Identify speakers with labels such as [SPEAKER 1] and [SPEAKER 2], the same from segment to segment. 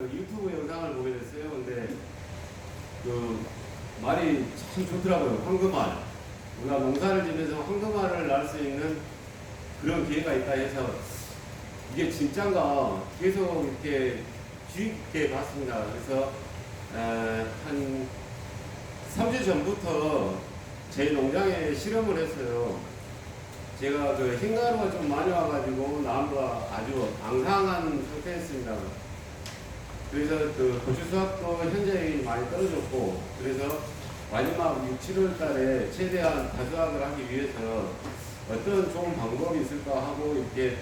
[SPEAKER 1] 유튜브 영상을 보게 됐어요. 근데 그 말이 참 좋더라고요. 황금알. 우리가 농사를 지면서 황금알을 낳을 수 있는 그런 기회가 있다 해서 이게 진짠가 계속 이렇게 주의 깊게 봤습니다. 그래서 한 3주 전부터 제 농장에 실험을 했어요. 제가 그 흰가루가 좀 많이 와가지고 나무가 아주 앙상한 상태였습니다. 그래서 그 고추 수확도 현저히 많이 떨어졌고, 그래서 마지막 6, 7월 달에 최대한 다수확을 하기 위해서 어떤 좋은 방법이 있을까 하고 이렇게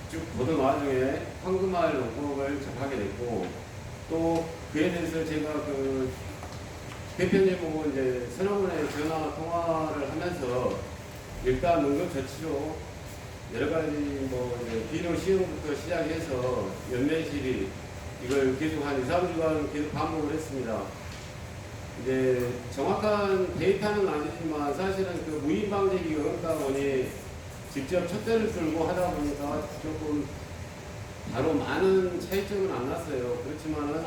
[SPEAKER 1] 쭉 보던 와중에 황금알 농법을 접하게 됐고, 또 그에 대해서 제가 그 대표님하고 이제 서너 번의 전화 통화를 하면서 일단 응급처치로 여러 가지 뭐 이제 비료 시험부터 시작해서 연매실이 이걸 계속 한 2, 3주간 계속 반복을 했습니다. 이제 정확한 데이터는 아니지만 사실은 그 무인 방제기가 없다 보니 직접 촛대를 들고 하다 보니까 조금 바로 많은 차이점은 안 났어요. 그렇지만은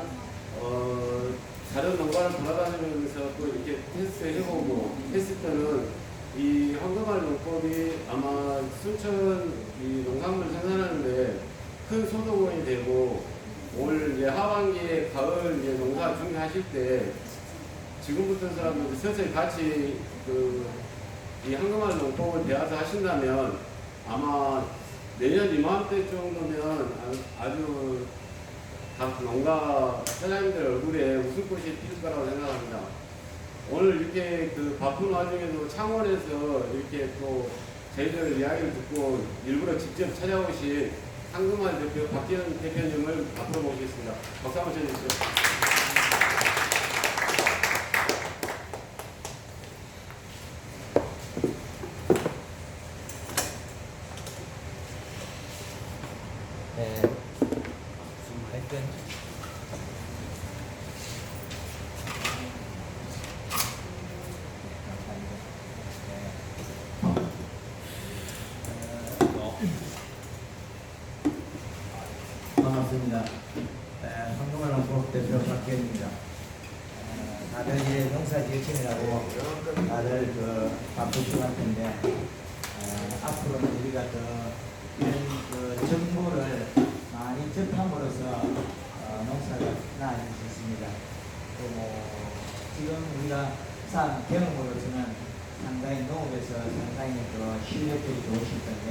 [SPEAKER 1] 다른 농가를 돌아다니면서 또 이렇게 테스트 해보고 했을 때는 이 황금알 농법이 아마 순천 이 농산물 생산하는데 큰 소득원이 되고 올 이제 하반기에 가을 이제 농사 준비하실 때 지금부터 사람들이 서서히 같이 이 황금알 농법을 배워서 하신다면 아마 내년 이맘때 정도면 아주 각 농가 사장님들 얼굴에 웃음꽃이 피울 거라고 생각합니다. 오늘 이렇게 그 바쁜 와중에도 창원에서 이렇게 또 저희들 이야기를 듣고 일부러 직접 찾아오신 황금알 대표 박기현 대표님을 앞으로 모시겠습니다. 박수 한번 쳐주십시오.
[SPEAKER 2] 네.
[SPEAKER 3] 반갑습니다. 황금알 농법 대표 박기현입니다. 다들 이제 농사 지으시느라고 다들 바쁘실 것 같은데 앞으로는 우리가 이런 정보를 많이 접함으로써 농사가 나아질 수 있습니다. 지금 우리가 쌓은 경험으로서는 상당히 농업에서 상당히 실력들이 좋으실 텐데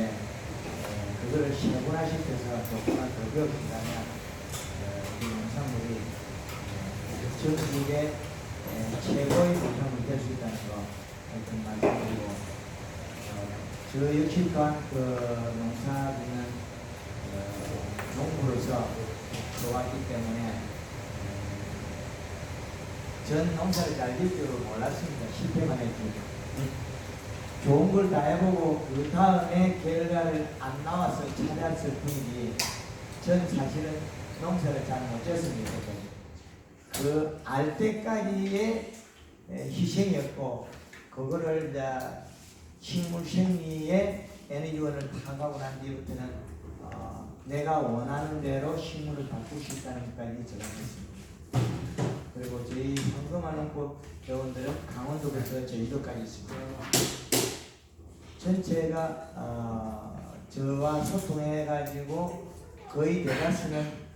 [SPEAKER 3] 그거를 시험하실 때서 조금만 더 배우신다면 우리 농산물이 전 세계 최고의 농산물이 될 수 있다는 거 하여튼 말씀드리고 저 역시 또한 농사짓는 농부로서 들어왔기 때문에 전 농사를 잘 질 줄 몰랐습니다. 실패만 했죠. 좋은 걸 다 해보고 그 다음에 결과를 안 나와서 찾았을 뿐이지 전 사실은 농사를 잘 못 졌습니다. 그 알 때까지의 희생이었고 그거를 이제 식물 생리의 에너지원을 파악하고 난 뒤부터는 내가 원하는 대로 식물을 바꿀 수 있다는 것까지 적용했습니다. 그리고 저희 황금알 농법 회원들은 강원도에서 제주도까지 있습니다. 전체가 저와 소통해가지고 거의 대다수는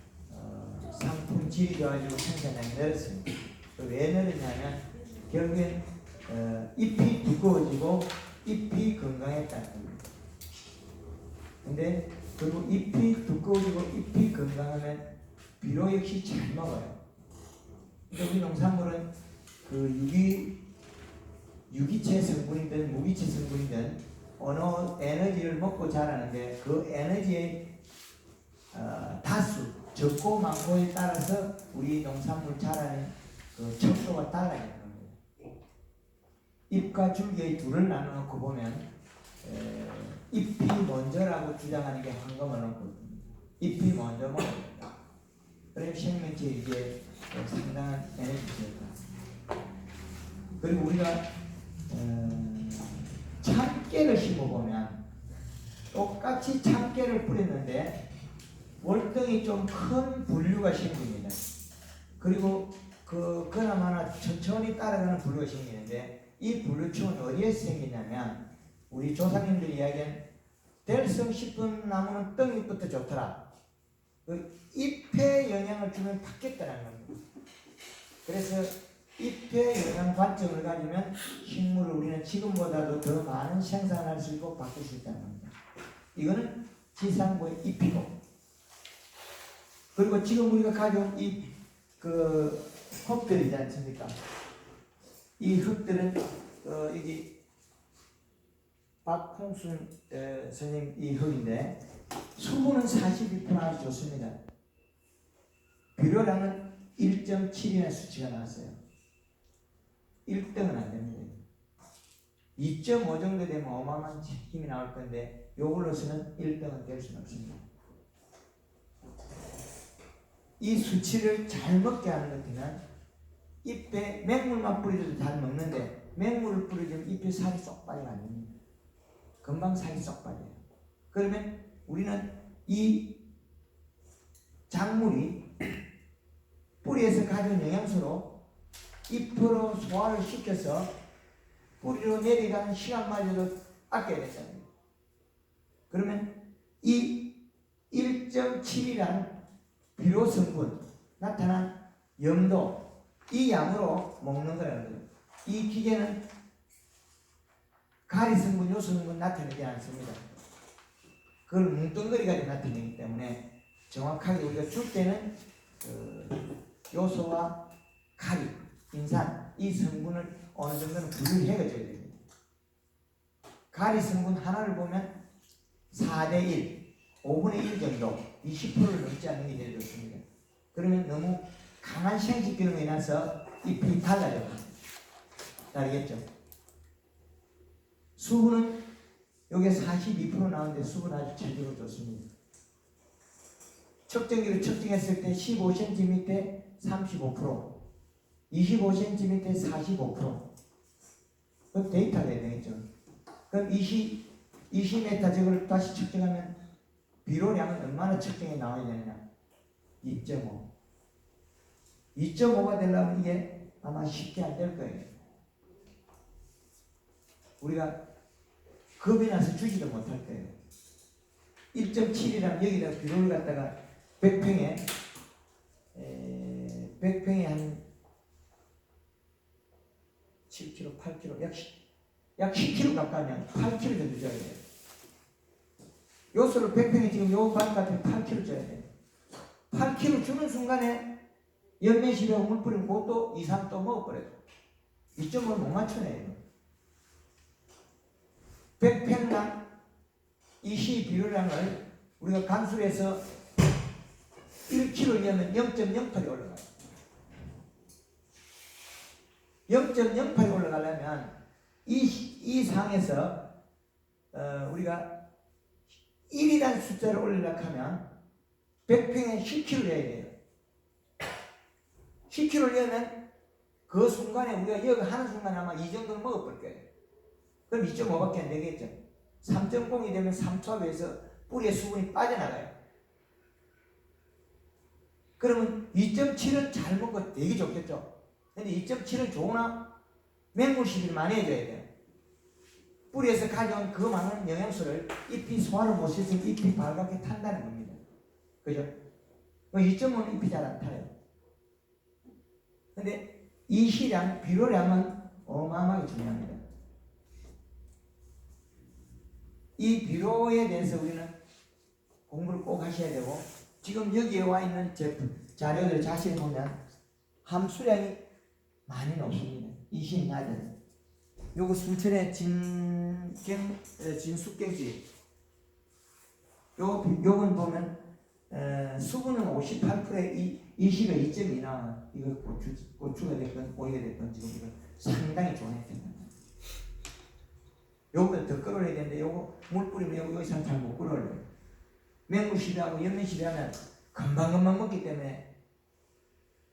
[SPEAKER 3] 상품 질이 좋아지고 생산량이 늘었습니다. 왜 늘었냐면 결국엔 잎이 두꺼워지고 잎이 건강했다는 겁니다. 근데 그리고 잎이 두꺼워지고 잎이 건강하면 비료 역시 잘 먹어요. 근데 우리 농산물은 유기체 성분이든 무기체 성분이든 어느 에너지를 먹고 자라는데 그 에너지의 다수, 적고 많고에 따라서 우리 농산물 자라는 그 척도가 달라지는 겁니다. 잎과 줄기의 둘을 나눠놓고 보면 잎이 먼저라고 주장하는 게 황금알 농법입니다. 잎이 먼저 먹어야 된다. 그러면 생명체 이게 상당한 에너지입니다. 그리고 우리가 참깨를 심어보면 똑같이 참깨를 뿌렸는데 월등히 좀 큰 분류가 생깁니다. 그리고 그나마나 천천히 따라가는 분류가 생기는데 이 분류층은 어디에서 생기냐면 우리 조상님들이 이야기한 될성 싶은 나무는 떡잎부터 좋더라. 그 잎에 영향을 주면 받겠다라는 겁니다. 그래서 잎의 영양 관점을 가지면 식물을 우리는 지금보다도 더 많은 생산할 수 있고 바꿀 수 있다는 겁니다. 이거는 지상부의 잎이고, 그리고 지금 우리가 가져온 그 흙들이지 않습니까? 이 흙들은 이게 박홍순 선생님 이 흙인데 수분은 42% 아주 좋습니다. 비료량은 1.7이라는 수치가 나왔어요. 1등은 안 됩니다. 2.5 정도 되면 어마어마한 힘이 나올 건데 요걸로서는 1등은 될 수는 없습니다. 이 수치를 잘 먹게 하는 것들은 잎에 맹물만 뿌리도 잘 먹는데 맹물을 뿌리면 잎에 살이 쏙 빠지면 안 됩니다. 금방 살이 쏙 빠져요. 그러면 우리는 이 작물이 뿌리에서 가져온 영양소로 잎으로 소화를 시켜서 뿌리로 내려가는 시간마저도 아껴야 된다는 거예요. 그러면 이 1.7이라는 비료 성분 나타난 염도 이 양으로 먹는 거라는 거예요. 이 기계는 가리 성분, 요 성분 나타내지 않습니다. 그걸 뭉뚱그리가지고 나타내기 때문에 정확하게 우리가 줄 때는 요소와 가리, 인산 이 성분을 어느 정도는 분류를 해줘야 됩니다. 가리 성분 하나를 보면 4대 1, 5분의 1 정도, 20%를 넘지 않는 게 제일 좋습니다. 그러면 너무 강한 생식 기능에 인해서 잎이 달라져요. 알겠죠? 수분은 여기에 42% 나오는데 수분 아주 제대로 좋습니다. 측정기로 측정했을 때 15cm 35%, 25cm 45%. 그 데이터가 되겠죠. 그럼 20m 저걸 다시 측정하면 비료량은 얼마나 측정이 나와야 되느냐? 2.5. 2.5가 되려면 이게 아마 쉽게 안 될 거예요. 우리가 겁이 나서 주지도 못할 거예요. 1.7이라면 여기다 비료를 갖다가 100평에 한 7kg, 8kg, 약 10kg 가까우면 8kg 정도 줘야 돼요. 요소를 100평에 지금 요 반 같은 8kg 줘야 돼요. 8kg 주는 순간에 연면실하고 물 뿌리면 그것도 2, 3 또 먹어버려요. 2.5를 못 맞춰내요. 100평당 이 시 비료량을 우리가 간수해서 1kg를 넣으면 0.08이 올라가요. 0.08이 올라가려면 이 상에서 우리가 1이라는 숫자를 올리려고 하면 100평에 10kg를 해야 돼요. 10kg를 넣으면 그 순간에 우리가 이거 하는 순간에 아마 이 정도는 먹어볼 거예요. 그럼 2.5밖에 안 되겠죠. 3.0이 되면 3초에서 뿌리의 수분이 빠져나가요. 그러면 2.7은 잘 먹고 되게 좋겠죠. 근데 2.7은 좋으나 맹물 시비를 많이 해줘야 돼요. 뿌리에서 가져온 그 많은 영양소를 잎이 소화를 못해서 잎이 발갛게 탄다는 겁니다. 그죠? 2.5는 잎이 잘 안 타요. 근데 이 시량, 비료량은 어마어마하게 중요합니다. 이 비료에 대해서 우리는 공부를 꼭 하셔야 되고, 지금 여기에 와 있는 자료들 자세히 보면 함수량이 많이 높습니다. 이 시 낮은. 요거 순천의 진숙경지. 요건 보면 수분은 58%에 이 시가 2.2 나와. 이거 고추가 됐건 오이가 됐건 지금 이거 상당히 좋은 혜택입니다. 요거보다 더 끓어야 되는데 요거 물 뿌리면 여기 이상 잘 못 끓어요. 맹물시비하고 연면시비하면 금방금방 먹기 때문에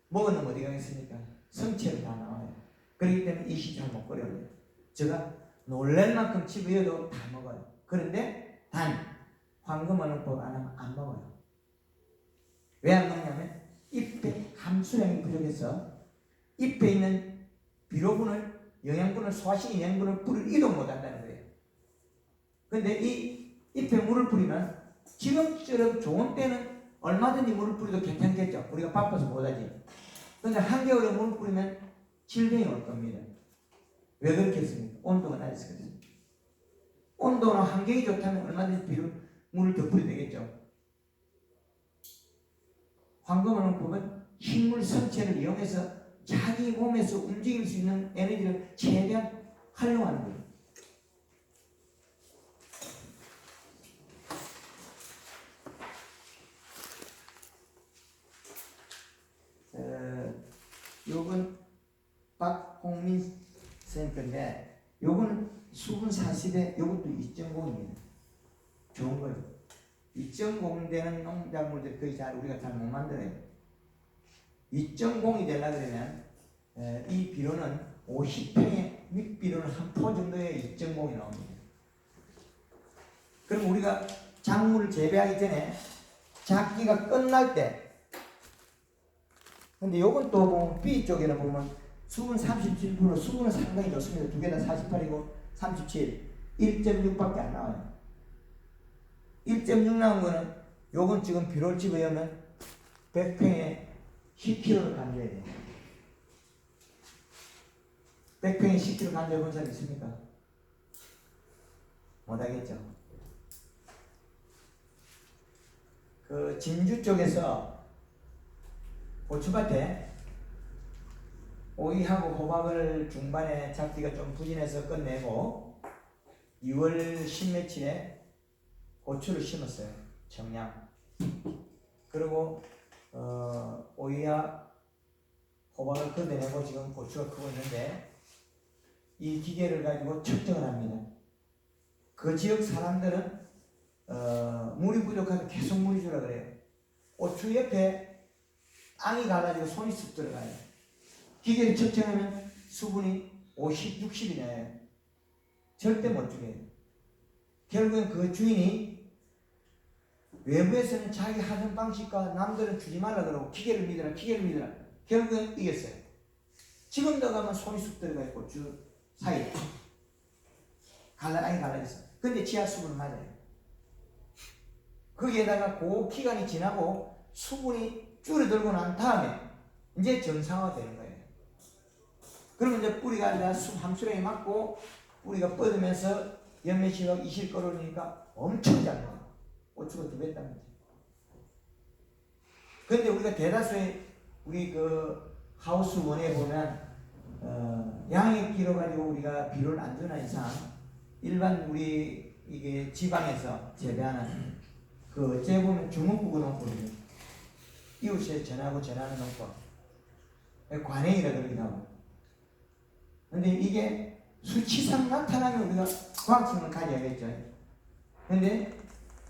[SPEAKER 3] 먹었는 어디 가겠습니까? 성체로 다 나와요. 그렇기 때문에 이 시 잘 못 끓여요. 제가 놀랄 만큼 집에도 다 먹어요. 그런데 단 황금 어느 법 안 하면 안 먹어요. 왜 안 먹냐면 잎에 함수량이 부족해서 잎에 있는 비료분을 영양분을 소화시킨 영양분을 뿌리를 이동 못한다는 거예요. 근데 이 잎에 물을 뿌리면 지금처럼 좋은 때는 얼마든지 물을 뿌려도 괜찮겠죠. 우리가 바빠서 못하지. 근데 한겨울에 물을 뿌리면 질병이 올 겁니다. 왜 그렇겠습니까? 온도가 낮아서 그래요. 온도나 환경이 좋다면 얼마든지 물을 더 뿌려도 되겠죠. 황금어는 보면 식물 선체를 이용해서 자기 몸에서 움직일 수 있는 에너지를 최대한 활용하는 거예요. 요건 박홍민 선생님 건데 요건 수분 40에 요것도 2.0입니다. 좋은 거예요. 2.0 되는 농작물들 거의 잘 우리가 잘 못 만들어요. 2.0이 되려고 그러면 이 비료는 50평의 밑비료는 한 포 정도의 2.0이 나옵니다. 그럼 우리가 작물을 재배하기 전에 작기가 끝날 때 근데 요건 또 보면 B 쪽에는 보면 수분 37% 수분은 상당히 좋습니다. 두 개 다 48이고 37 1.6밖에 안 나와요. 1.6 나온 거는 요건 지금 비료를 집어넣으면 100평에 10kg를 간줘야 돼요. 100평에 10kg 간줘 본 사람 있습니까? 못하겠죠. 그 진주 쪽에서 고추밭에 오이하고 호박을 중반에 잡기가 좀 부진해서 끝내고 2월 10며칠에 고추를 심었어요. 청량. 그리고 오이와 호박을 걷어내고 지금 고추가 크고 있는데 이 기계를 가지고 측정을 합니다. 그 지역 사람들은 물이 부족해서 계속 물이 주라 그래요. 고추 옆에 땅이 가가지고 손이 쑥 들어가요. 기계를 측정하면 수분이 50, 60이 나요. 절대 못 죽여요. 결국엔 그 주인이 외부에서는 자기 하던 방식과 남들은 주지 말라 그러고 기계를 믿으라 기계를 믿으라 결국엔 이겼어요. 지금도 가면 손이 쑥 들어가요. 고추 사이에 땅이 갈라졌어. 근데 지하 수분은 맞아요. 거기에다가 그 기간이 지나고 수분이 줄어들고 난 다음에 이제 정상화 되는 거예요. 그러면 이제 뿌리가 이제 함수량이 맞고 뿌리가 뻗으면서 연매시가 이실 거르니까 엄청 잘 나와요. 고추가 2배 따면. 근데 우리가 대다수의 우리 그 하우스원에 보면 양액기로 가지고 우리가 비료를 안 주는 이상 일반 우리 이게 지방에서 재배하는 그 어째 보면 주먹구구 농법이에요. 이웃에 전하고 전하는 농법. 관행이라 그러기도 하고. 근데 이게 수치상 나타나면 우리가 과학성을 가져야겠죠. 근데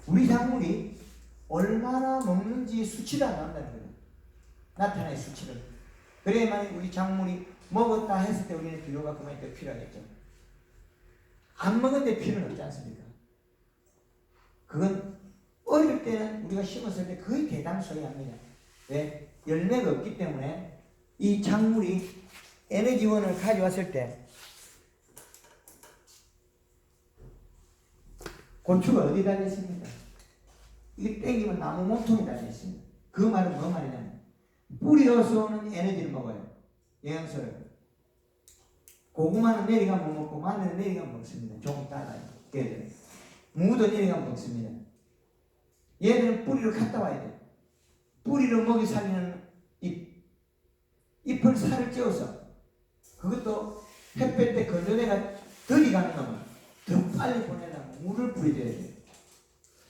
[SPEAKER 3] 우리 작물이 얼마나 먹는지 수치도 안 나온다는 거예요. 나타나는 수치를. 그래야만 우리 작물이 먹었다 했을 때 우리는 비료가 그만큼 필요하겠죠. 안 먹은데 필요는 없지 않습니까? 그건 어릴 때는 우리가 심었을 때 거의 대담소리 합니다. 왜? 열매가 없기 때문에 이 작물이 에너지원을 가져왔을 때 고추가 어디 달려있습니까? 이게 땡기면 나무 몸통이 달려있습니다. 그 말은 뭐 말이냐면 뿌리로서 오는 에너지를 먹어요. 영양소를. 고구마는 내려가면 먹고 마늘은 내려가면 먹습니다. 조금 달라요. 얘들은. 무도 내려가면 먹습니다. 얘들은 뿌리를 갔다 와야 돼요. 뿌리를 먹이 살리는 잎. 잎을 살을 찌워서 그것도 햇볕 때 건조대가 들이가는 놈은 더 빨리 보내려면 물을 뿌려줘야 돼요.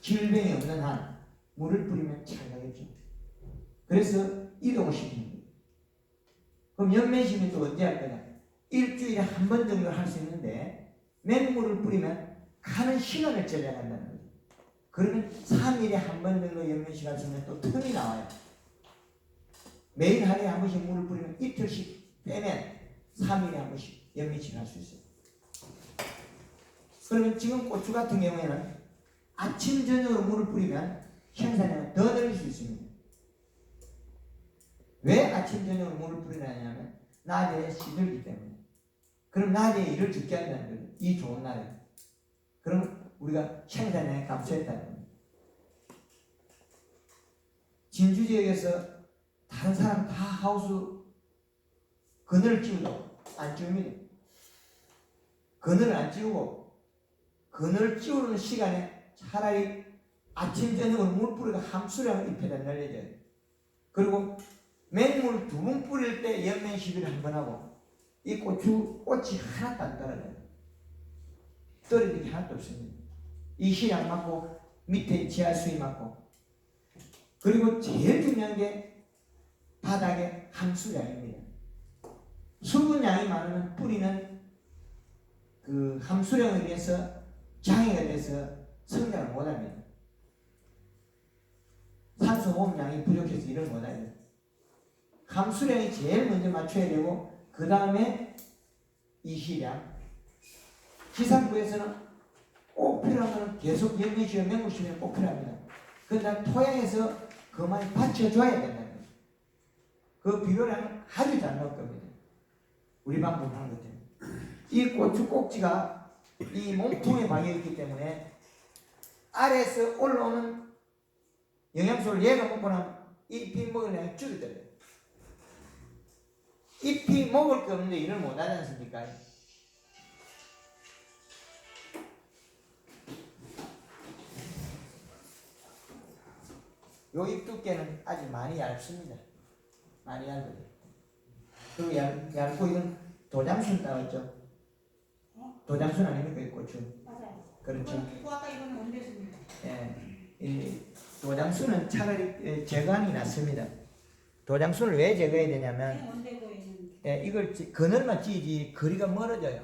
[SPEAKER 3] 질병이 없는 한 물을 뿌리면 잘 가겠죠. 그래서 이동을 시키는 거예요. 그럼 연매심은 또 언제 할 거냐? 일주일에 한 번 정도 할 수 있는데 맹물을 뿌리면 가는 시간을 절약한다는 거죠. 그러면 3일에 한 번 정도 연매식 할 수 있는 또 틈이 나와요. 매일 하루에 한 번씩 물을 뿌리면 이틀씩 빼면 3일에 한 번씩 연매식 할 수 있어요. 그러면 지금 고추 같은 경우에는 아침 저녁으로 물을 뿌리면 생산량은 더 늘릴 수 있습니다. 왜 아침 저녁으로 물을 뿌리냐면 낮에 시들기 때문에. 그럼 낮에 일을 적게 한다는 거죠. 이 좋은 날에. 그럼 우리가 생산량이 감소했다는 겁니다. 진주 지역에서 다른 사람 다 하우스 그늘을 찌우죠. 안 찌웁니다. 그늘을 안 찌우고 그늘을 찌우는 시간에 차라리 아침 저녁으로 물 뿌리가 함수량을 잎에다 날려줘요. 그리고 맹물 2번 뿌릴 때 연면 시비를 한 번 하고 이 꽃이 하나도 안 떨어져요. 떨어질 게 하나도 없습니다. 이 시약 맞고 밑에 지하 수위 맞고 그리고 제일 중요한 게 바닥의 함수량입니다. 수분량이 많으면 뿌리는 그 함수량에 의해서 장애가 돼서 성장을 못합니다. 산소 호흡량이 부족해서 일을 못해요. 함수량이 제일 먼저 맞춰야 되고 그 다음에 이시량. 기상부에서는 꼭 필요한 것은 계속 연면시와 맹물시면 꼭 필요합니다. 그러나 토양에서 그만이 받쳐줘야 된다는 거죠. 그 비료량은 아주 잘 넣을 겁니다. 우리 방금 한 것처럼. 이 고추 꼭지가 이 몸통에 박여있기 때문에 아래에서 올라오는 영양소를 얘가 먹고 나면 잎이 먹을 양이 줄어들어요. 잎이 먹을 게 없는데 일을 못하지 않습니까? 요 잎 두께는 아직 많이 얇습니다. 많이 얇아요. 그리고 얇고 이건 도장순 따왔죠? 도장순 아닙니까? 이 고추.
[SPEAKER 4] 맞아요.
[SPEAKER 3] 그렇죠.
[SPEAKER 4] 그리고 아까 이거는 원대수입니다.
[SPEAKER 3] 예, 이 도장순은 차라리 제거하는 게 낫습니다. 도장순을 왜 제거해야 되냐면
[SPEAKER 4] 원대고에 있는.
[SPEAKER 3] 예, 이걸 그늘만 찌지 거리가 멀어져요.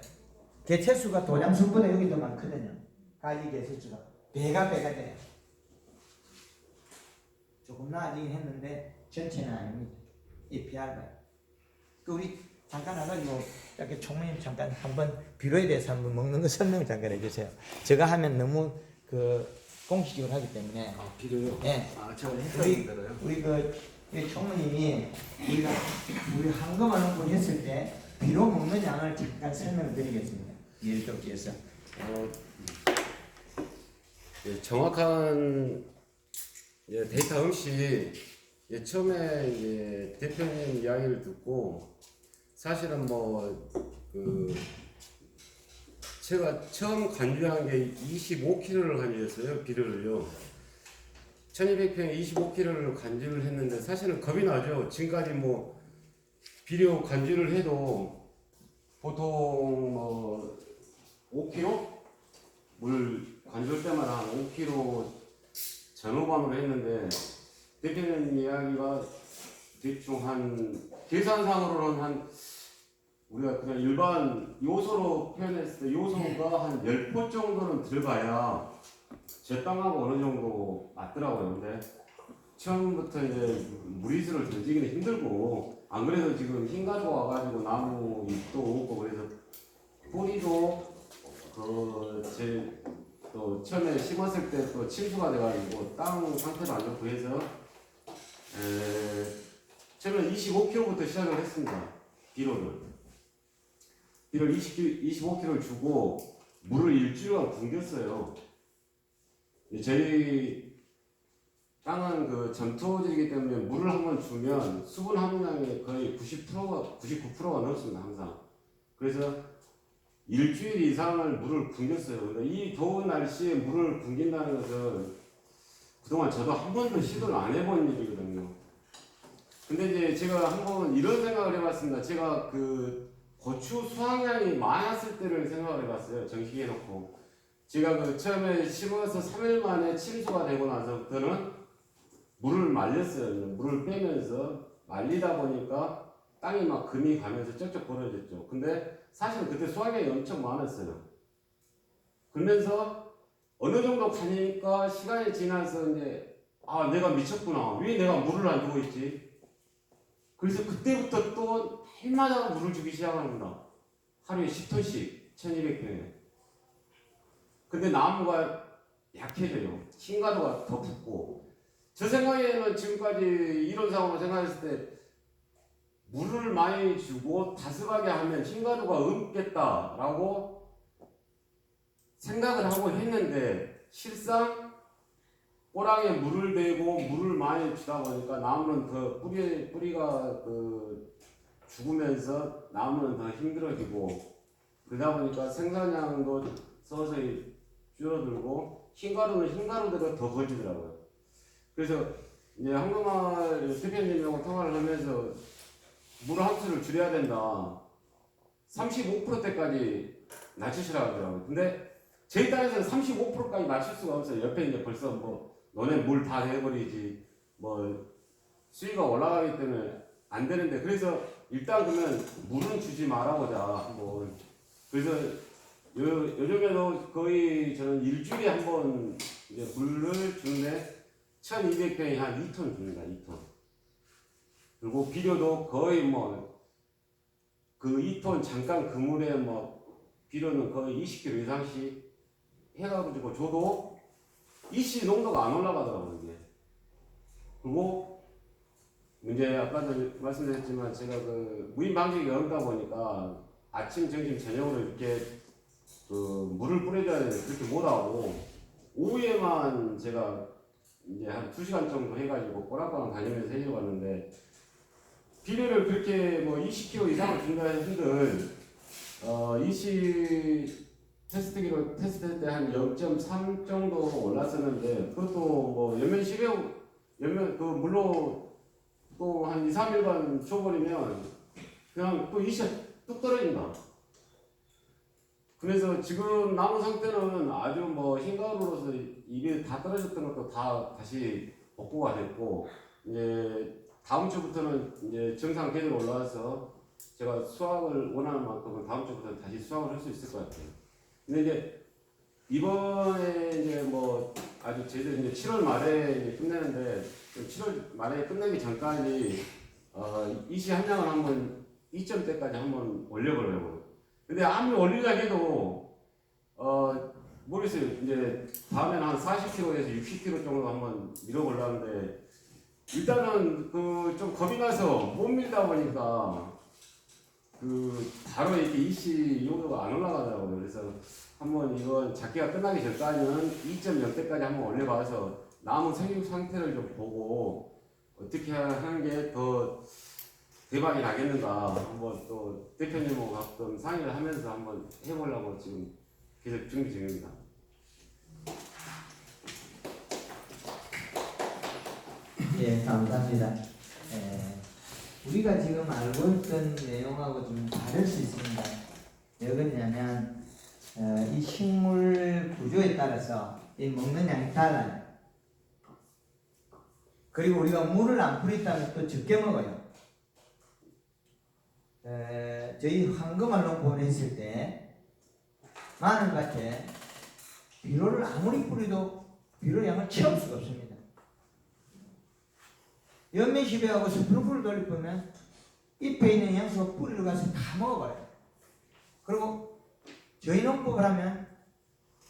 [SPEAKER 3] 개체수가 도장순보다 여기 더 많거든요. 가지 개체수가 배가 돼요. 조금 나아지긴 했는데 전체는 아닙니다. 잎이 얇아요. 그 우리 잠깐 와가지고 이렇게 총무님 잠깐 한번 비료에 대해서 한번 먹는 거 설명 잠깐 해주세요. 제가 하면 너무 그 공식적으로 하기 때문에.
[SPEAKER 1] 아, 비료요?
[SPEAKER 3] 예.
[SPEAKER 1] 아, 제가
[SPEAKER 3] 우리
[SPEAKER 1] 했던 대로요?
[SPEAKER 3] 우리 총무님이 우리 한거만 넣고 했을 때 비료 먹는 양을 잠깐 설명을 드리겠습니다. 예를 들어서
[SPEAKER 1] 예, 정확한 데이터 없이 처음에 이제 대표님 이야기를 듣고 사실은 제가 처음 간주한 게 25kg를 간주했어요. 비료를요. 1200평에 25kg를 간주를 했는데 사실은 겁이 나죠. 지금까지 비료 간주를 해도 보통 5kg? 물 간주할 때마다 한 5kg 전후반으로 했는데 대표님 이야기가 대충 한 계산상으로는 우리가 그냥 일반 요소로 표현했을 때 요소가 한 10포 정도는 들어가야 제 땅하고 어느 정도 맞더라고요. 근데 처음부터 이제 무리수를 던지기는 힘들고 안 그래도 지금 흰 가루 와가지고 나무 잎도 없고 그래서 뿌리도 또 처음에 심었을 때 또 침수가 돼가지고 땅 상태도 안 좋고 해서 처음에 25kg부터 시작을 했습니다. 비료를 25kg를 주고 물을 일주일간 굶겼어요. 저희 땅은 그 전토질이기 때문에 물을 한번 주면 수분 함유량이 거의 99%가 넘습니다. 항상. 그래서 일주일 이상을 물을 굶겼어요. 근데 이 더운 날씨에 물을 굶긴다는 것은 그동안 저도 한 번도 시도를 안 해본 일이거든요. 근데 이제 제가 한번 이런 생각을 해봤습니다. 제가 그 고추 수확량이 많았을 때를 생각을 해봤어요. 정식해놓고. 제가 그 처음에 심어서 3일 만에 침수가 되고 나서부터는 물을 말렸어요. 물을 빼면서 말리다 보니까 땅이 막 금이 가면서 쩍쩍 벌어졌죠. 근데 사실 그때 수확량이 엄청 많았어요. 그러면서 어느 정도 가니까 시간이 지나서 이제 내가 미쳤구나. 왜 내가 물을 안 주고 있지? 그래서 그때부터 또 해마다 물을 주기 시작합니다. 하루에 10톤씩 1200평에. 근데 나무가 약해져요. 흰가루가 더 붙고. 저 생각에는 지금까지 이런 상황을 생각했을 때 물을 많이 주고 다습하게 하면 흰가루가 없겠다라고 생각을 하고 했는데 실상 꼬랑에 물을 대고 물을 많이 주다 보니까 나무는 더 뿌리가 죽으면서 나무는 더 힘들어지고 그러다 보니까 생산량도 서서히 줄어들고 흰가루는 흰가루대로 더 거지더라고요. 그래서 이제 황금알 대표님하고 통화를 하면서 물 함수를 줄여야 된다. 35%대까지 낮추시라고 하더라고요. 근데 저희 땅에서는 35%까지 낮출 수가 없어요. 옆에 이제 벌써 뭐 너네 물 다 내버리지 뭐 수위가 올라가기 때문에 안 되는데 그래서 일단 그러면 물은 주지 말아보자. 뭐 그래서 요즘에도 거의 저는 일주일에 한 번 이제 물을 주는데 1200평에 한 2톤 줍니다. 2톤. 그리고 비료도 거의 뭐 그 2톤 잠깐 그물에 뭐 비료는 거의 20kg 이상씩 해가지고 줘도 이씨 농도가 안 올라가더라고요. 이게. 그리고 이제 아까도 말씀드렸지만 제가 그 무인 방직이 어렵다 보니까 아침, 점심, 저녁으로 이렇게 그 물을 뿌려줘야 되는데 그렇게 못하고 오후에만 제가 이제 한 2시간 정도 해가지고 꼬락꼬락 다니면서 해주고 왔는데 비료를 그렇게 뭐 20kg 이상을 준다 해서 이씨 테스트기로 테스트할 때 한 0.3 정도 올랐었는데 그것도 뭐 연면 그 물로 또 한 2, 3일간 줘버리면 그냥 또 이씨가 뚝 떨어진다. 그래서 지금 나무 상태는 아주 뭐 흰가루로서 이게 다 떨어졌던 것도 다 다시 복구가 됐고 이제 다음 주부터는 이제 정상 궤도로 올라와서 제가 수확을 원하는 만큼은 다음 주부터는 다시 수확을 할 수 있을 것 같아요. 근데 이제 이번에 이제 뭐 아주 제대로 이제 7월 말에 이제 끝내는데 7월 말에 끝나기 전까지 이시 한 장을 한번 2점대까지 한번 올려보려고요. 근데 아무리 올리려 해도 모르겠어요. 이제 다음에는 한 40kg에서 60kg 정도 한번 밀어보려는데 일단은 그 좀 겁이 나서 못 밀다 보니까 그 바로 이렇게 이씨 용도가 안 올라가더라고요. 그래서 한번 이건 작기가 끝나기 전까지는 2.0대까지 한번 올려봐서 나무 생육 상태를 좀 보고 어떻게 하는 게 더 대박이 나겠는가 한번 또 대표님하고 가끔 상의를 하면서 한번 해보려고 지금 계속 준비 중입니다.
[SPEAKER 3] 예, 감사합니다. 우리가 지금 알고 있던 내용하고 좀 다를 수 있습니다. 왜 그러냐면 이 식물 구조에 따라서 이 먹는 양이 달라요. 그리고 우리가 물을 안 뿌렸다면 또 적게 먹어요. 저희 황금알 농법을 했을 때 마늘밭에 비료를 아무리 뿌려도 비료 양을 채울 수가 없습니다. 연면시배하고 스프링클을 돌려보면 잎에 있는 영수가 뿌리로 가서 다 먹어버려요. 그리고 저희 농법을 하면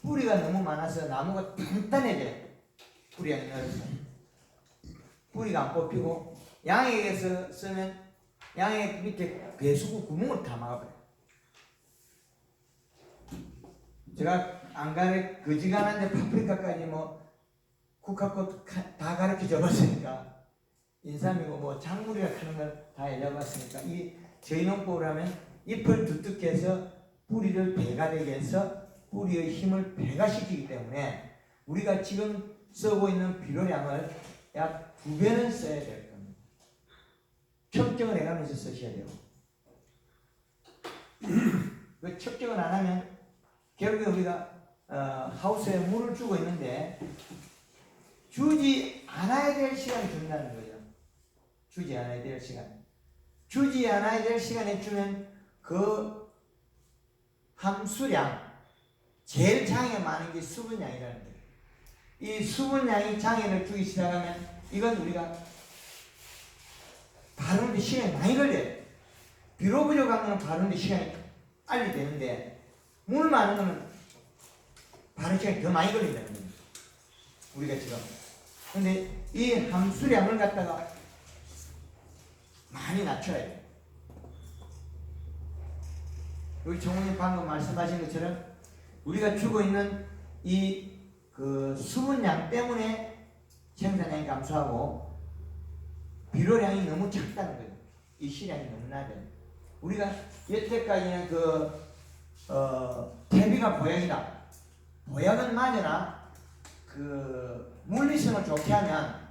[SPEAKER 3] 뿌리가 너무 많아서 나무가 단단해져요. 뿌리 양이 넓어서 뿌리가 안 뽑히고 양에게서 쓰면 양의 밑에 배수구 구멍을 다 막아버려요. 제가 안가르 거지간한데 파프리카까지 뭐 국화꽃 다 가르쳐 줘봤으니까 인삼이고 뭐 작물이라 하는 걸 다 알려봤으니까 이 저희 농법을 하면 잎을 두둑해서 뿌리를 배가 되게 해서 뿌리의 힘을 배가시키기 때문에 우리가 지금 쓰고 있는 비료량을 약 2배는 써야 될 겁니다. 측정을 해가면서 쓰셔야 돼요. 그 측정을 안 하면 결국에 우리가 하우스에 물을 주고 있는데 주지 않아야 될 시간이 준다는 거죠. 주지 않아야 될 시간. 주지 않아야 될 시간에 주면 그 함수량, 제일 장에 많은 게 수분량이라는 거예요. 이 수분량이 장애를 주기 시작하면 이건 우리가 바르는데 시간이 많이 걸려요. 비료 부족한 거는 바르는데 시간이 빨리 되는데 물 많은 거는 바르는 시간이 더 많이 걸린다는 거예요. 우리가 지금. 근데 이 함수량을 갖다가 많이 낮춰야 돼요. 우리 총무님 방금 말씀하신 것처럼 우리가 주고 있는 이 그 수분량 때문에 생산량이 감소하고 비료량이 너무 작다는 거예요. 이 시량이 너무 낮아요. 우리가 여태까지는 퇴비가 보약이다. 보약은 맞으나 그 물리성을 좋게 하면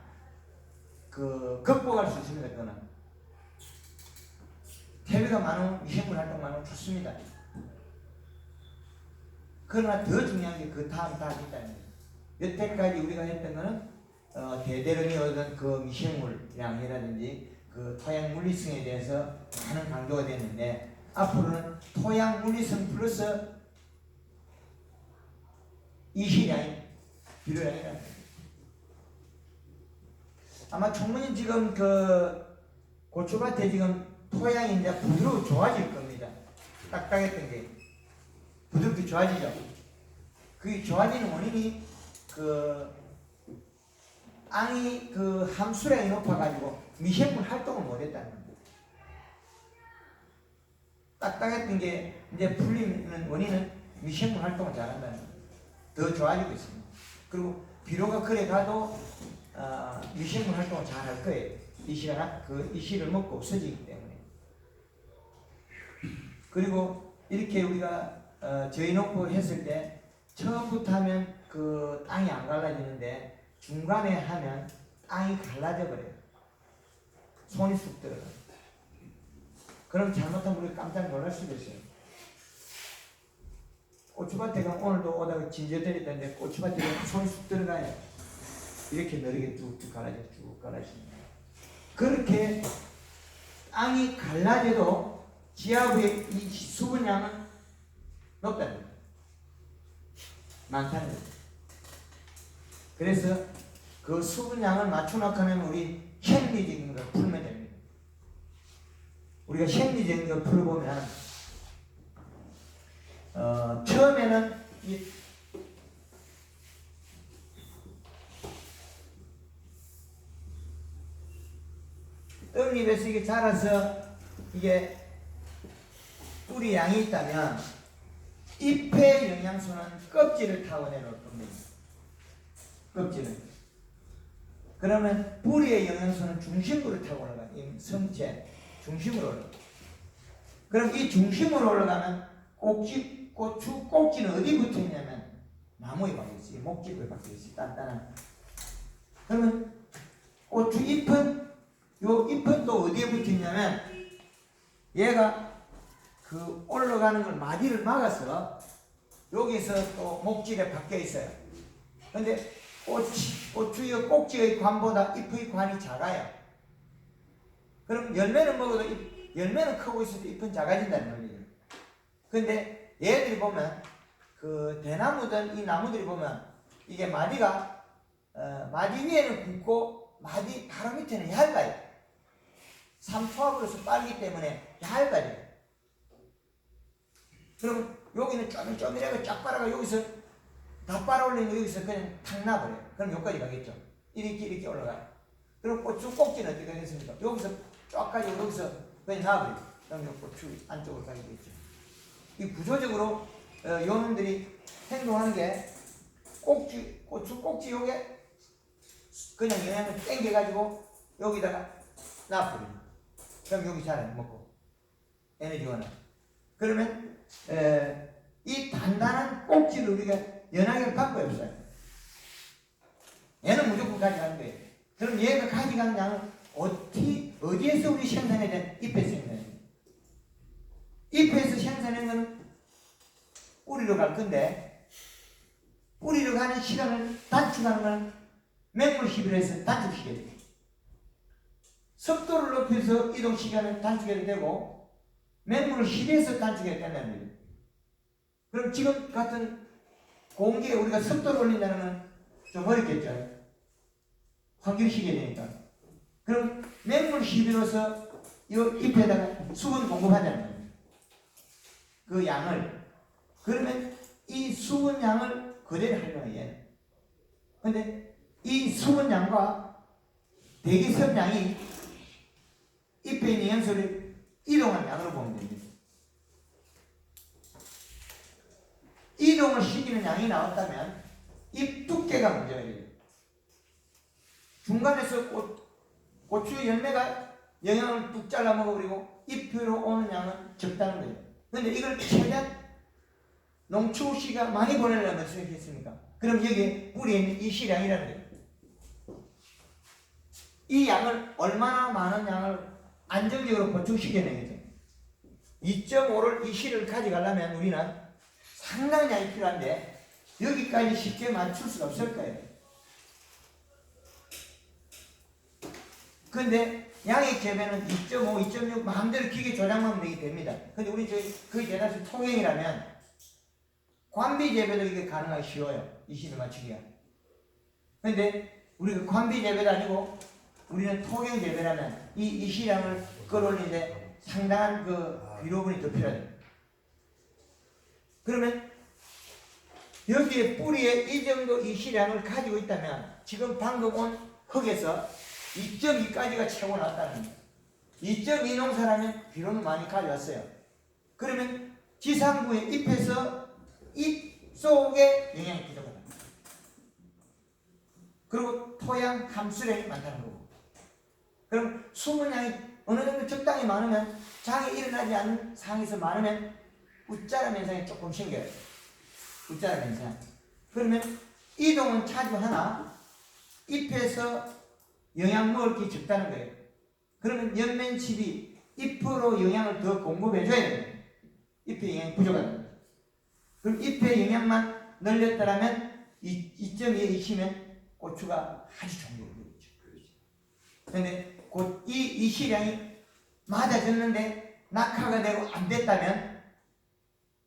[SPEAKER 3] 극복할 수 있습니다. 그거는 퇴비가 많은 미생물 활동만은 좋습니다. 그러나 더 중요한 게 그 다음 답이 있다는 거예요. 여태까지 우리가 했던 거는 대대론이 얻은 그 미생물량이라든지 그 토양 물리성에 대해서 많은 강조가 됐는데 앞으로는 토양 물리성 플러스 이시량이 비료량이라는 거예요. 아마 총무님 지금 그 고추밭에 지금 토양이 이제 부드러워 좋아질 겁니다. 딱딱했던 게 부드럽게 좋아지죠. 그게 좋아지는 원인이 그 땅이 그 함수량이 높아가지고 미생물 활동을 못했다는 겁니다. 딱딱했던 게 이제 풀리는 원인은 미생물 활동을 잘한다는 겁니다. 더 좋아지고 있습니다. 그리고 비료가 그래 가도 미생물 활동을 잘 할 거예요. 이 씨를 먹고 없어지기 때문에. 그리고 이렇게 우리가 저희 농부 했을 때 처음부터 하면 그 땅이 안 갈라지는데 중간에 하면 땅이 갈라져 버려요. 손이 쑥 들어가요. 그럼 잘못하면 우리 깜짝 놀랄 수도 있어요. 고추밭에 가면 오늘도 오다가 진저들이던데 고추밭에 가면 손이 쑥 들어가요. 이렇게 느리게 쭉 갈라집니다. 그렇게 땅이 갈라져도 지하부의 이 수분량은 높다는 거예요. 많다는 거예요. 그래서 그 수분량을 맞춰놓고는 우리 생리적인 걸 풀면 됩니다. 우리가 생리적인 걸 풀어보면 처음에는 이 떡잎에서 이게 자라서 이게 뿌리 양이 있다면 잎의 영양소는 껍질을 타고 내려올 겁니다. 껍질은. 그러면 뿌리의 영양소는 중심부를 타고 올라가요. 이 성체 중심으로 올라가요. 그럼 이 중심으로 올라가면 고추 꼭지는 어디 붙어 있냐면 나무에 박혀 있어요. 목집에 박혀 있어요. 단단한. 그러면 고추 잎은 요 잎은 또 어디에 붙어 있냐면 얘가 그 올라가는 걸 마디를 막아서 여기서 또 목질에 박혀 있어요. 근데 고추의 꼭지의 관보다 잎의 관이 작아요. 그럼 열매는 먹어도 열매는 크고 있어도 잎은 작아진다는 논리죠. 근데 얘들이 보면 그 대나무든 이 나무들이 보면 이게 마디가 마디 위에는 굵고 마디 바로 밑에는 얇아요. 삼투압으로서 빨기 때문에 얇아요. 그럼 여기는 쪼밀쪼밀하게 쫙 빨아가 여기서 다 빨아올리는 거 여기서 그냥 탁 놔버려요. 그럼 여기까지 가겠죠. 이렇게 올라가요. 그럼 고추 꼭지는 어떻게 되겠습니까? 여기서 쫙 가지고 여기서 그냥 놔버려요. 그럼 고추 안쪽으로 가게 되겠죠. 이 구조적으로 요놈들이 행동하는 게 고추 꼭지 요게 그냥 영양을 땡겨가지고 여기다가 놔버려요. 그럼 여기 잘 먹고 에너지가 나. 그러면 이 단단한 꼭지를 우리가 연하게 할 방법이 없어요. 얘는 무조건 가져가는 거예요. 그럼 얘가 가져가는 양은 어디에서 우리 생산해야 돼? 잎에서 생산해야 돼. 잎에서 생산하는 건 뿌리로 갈 건데 뿌리로 가는 시간을 단축하는 건 맹물 시비에서 단축시켜야 돼요. 속도를 높여서 이동 시간을 단축해도 되고 맹물을 시비에서 단축해야 된다는 거예요. 그럼 지금 같은 공기에 우리가 속도를 올린다는 건 좀 어렵겠죠. 환경시켜야 되니까. 그럼 맹물 시비로서 이 잎에다가 수분 공급하자는 거예요. 그 양을. 그러면 이 수분 양을 그대로 하려는 거예요. 근데 이 수분 양과 대기성 양이 잎에 있는 영양소를 이동하는 양으로 보면 됩니다. 이동을 시키는 양이 나왔다면 잎 두께가 문제가 돼요. 중간에서 고추 열매가 영양을 뚝 잘라 먹어버리고 잎으로 오는 양은 적다는 거예요. 근데 이걸 최대한 농축시가 많이 보내려면 어떻게 했습니까? 그럼 여기에 뿌리에 있는 이 시량이라는 거예요. 이 양을 얼마나 많은 양을 안정적으로 보충시켜내겠죠. 2.5를 이 시를 가져가려면 우리는 상당한 양이 필요한데 여기까지 쉽게 맞출 수가 없을 거예요. 근데 양의 재배는 2.5, 2.6 마음대로 기계 조작만 되게 됩니다. 근데 우리 거의 대다수 통행이라면 관비 재배도 이게 가능하기 쉬워요. 이 시를 맞추기가. 근데 우리가 관비 재배도 아니고 우리는 통행 재배라면 이 시량을 끌어올리는데 상당한 그 비료분이 더 필요해요. 그러면 여기에 뿌리에 이 정도 이 시량을 가지고 있다면 지금 방금 온 흙에서 2.2까지가 최고 나왔다는 거예요. 2.2 농사라면 비료는 많이 가져왔어요. 그러면 지상부의 잎에서 잎 속에 영양이 부족하다. 그리고 토양 함수량이 많다는 거고. 그럼 수분 양이 어느 정도 적당히 많으면 장이 일어나지 않는 상황에서 많으면 웃자람 현상이 조금 생겨요. 웃자람 현상. 그러면 이동은 차지하나 잎에서 영양 먹을 게 적다는 거예요. 그러면 연면칩이 잎으로 영양을 더 공급해줘야 돼요. 잎의 영양이 부족하다. 그럼 잎의 영양만 늘렸더라면 2.2에 익히면 고추가 아주 좋은 거죠. 그런데 곧 이 시량이 맞아졌는데 낙하가 되고 안 됐다면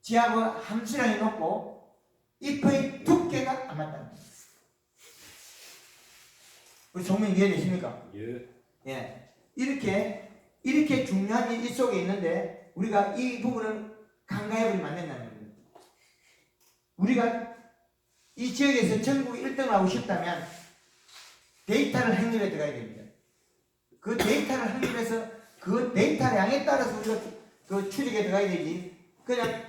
[SPEAKER 3] 지하고 함수량이 높고 잎의 두께가 안 맞다는 거예요. 우리 종민 이해되십니까?
[SPEAKER 1] 예.
[SPEAKER 3] 예. 이렇게 중요한 일이 속에 있는데 우리가 이 부분을 간과해버리면 안 된다는 거예요. 우리가 이 지역에서 전국 1등을 하고 싶다면 데이터를 확립에 들어가야 됩니다. 그 데이터를 확립해서 그 데이터 양에 따라서 우리가 그 추적에 들어가야 되지. 그냥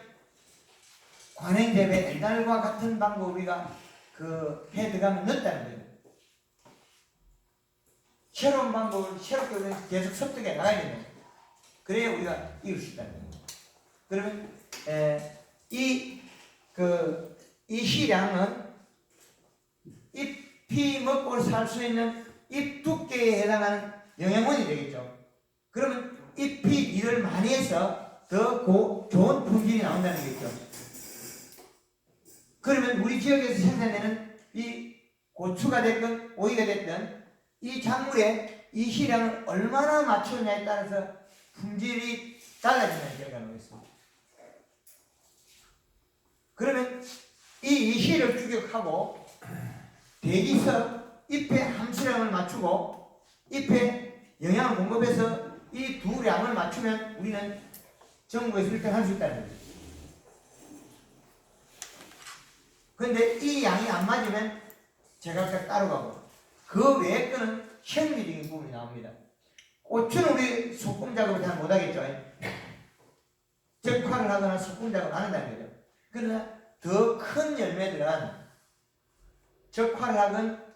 [SPEAKER 3] 관행대배 옛날과 같은 방법 우리가 해 들어가면 늦다는 거예요. 새로운 방법을 새롭게 우리는 계속 습득해 나가야 됩니다. 그래야 우리가 이룰 수 있다는 거예요. 그러면 이 시량은 잎이 먹고 살 수 있는 잎 두께에 해당하는 영양분이 되겠죠. 그러면 잎이 일을 많이 해서 더 좋은 품질이 나온다는 거겠죠. 그러면 우리 지역에서 생산되는 이 고추가 됐든 오이가 됐든 이 작물에 이 시량을 얼마나 맞추느냐에 따라서 품질이 달라지는 결과가 나오겠습니다. 그러면 이 시를 추격하고 대기석 잎의 함수량을 맞추고 잎에 영양을 공급해서 이 두 량을 맞추면 우리는 전국에서 1등 할 수 있다는 거죠. 그런데 이 양이 안 맞으면 제각각 따로 가고 그 외의 거는 현미적인 부분이 나옵니다. 고추는 우리 소금 작업을 잘 못하겠죠. 적화를 하거나 소금 작업을 안 한다는 거죠. 그러나 더 큰 열매들은 적화를 하건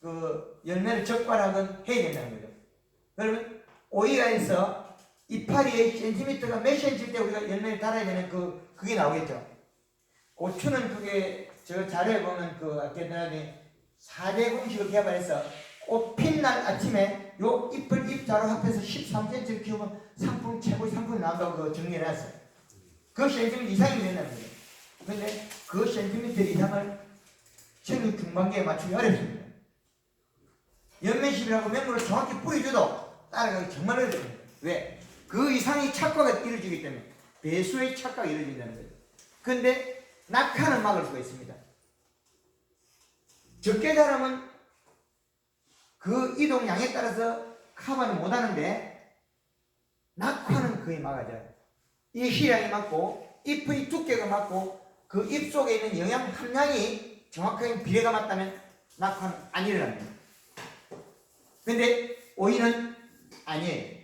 [SPEAKER 3] 그 열매를 적화를 하건 해야 된다는 거죠. 그러면 오이가에서 이파리의 센티미터가 몇 센치 때 우리가 열매를 달아야 되는 그게 나오겠죠. 고추는 그게 저 자료에 보면 아까 4대 공식을 개발해서 꽃 핀 날 아침에 요 잎을 잎자로 합해서 13cm를 키우면 상품 최고의 상품이 나온다고 정리해놨어요. 그 센티미터 이상이 된다는 거예요. 그런데 그 센티미터 이상을 천육 중반기에 맞추기 어렵습니다. 연면십이라고 맹물을 정확히 뿌려줘도 따라가기 정말 어렵습니다. 왜? 그 이상의 착과가 이루어지기 때문에 배수의 착과가 이루어진다는 거예요. 그런데 낙하는 막을 수가 있습니다. 적게 자라면 그 이동량에 따라서 커버를 못하는데 낙화는 거의 막아져요. 이 시량이 맞고 잎의 두께가 맞고 그 잎 속에 있는 영양 함량이 정확하게 비례가 맞다면 낙화는 안 일어납니다. 근데 오이는 아니에요.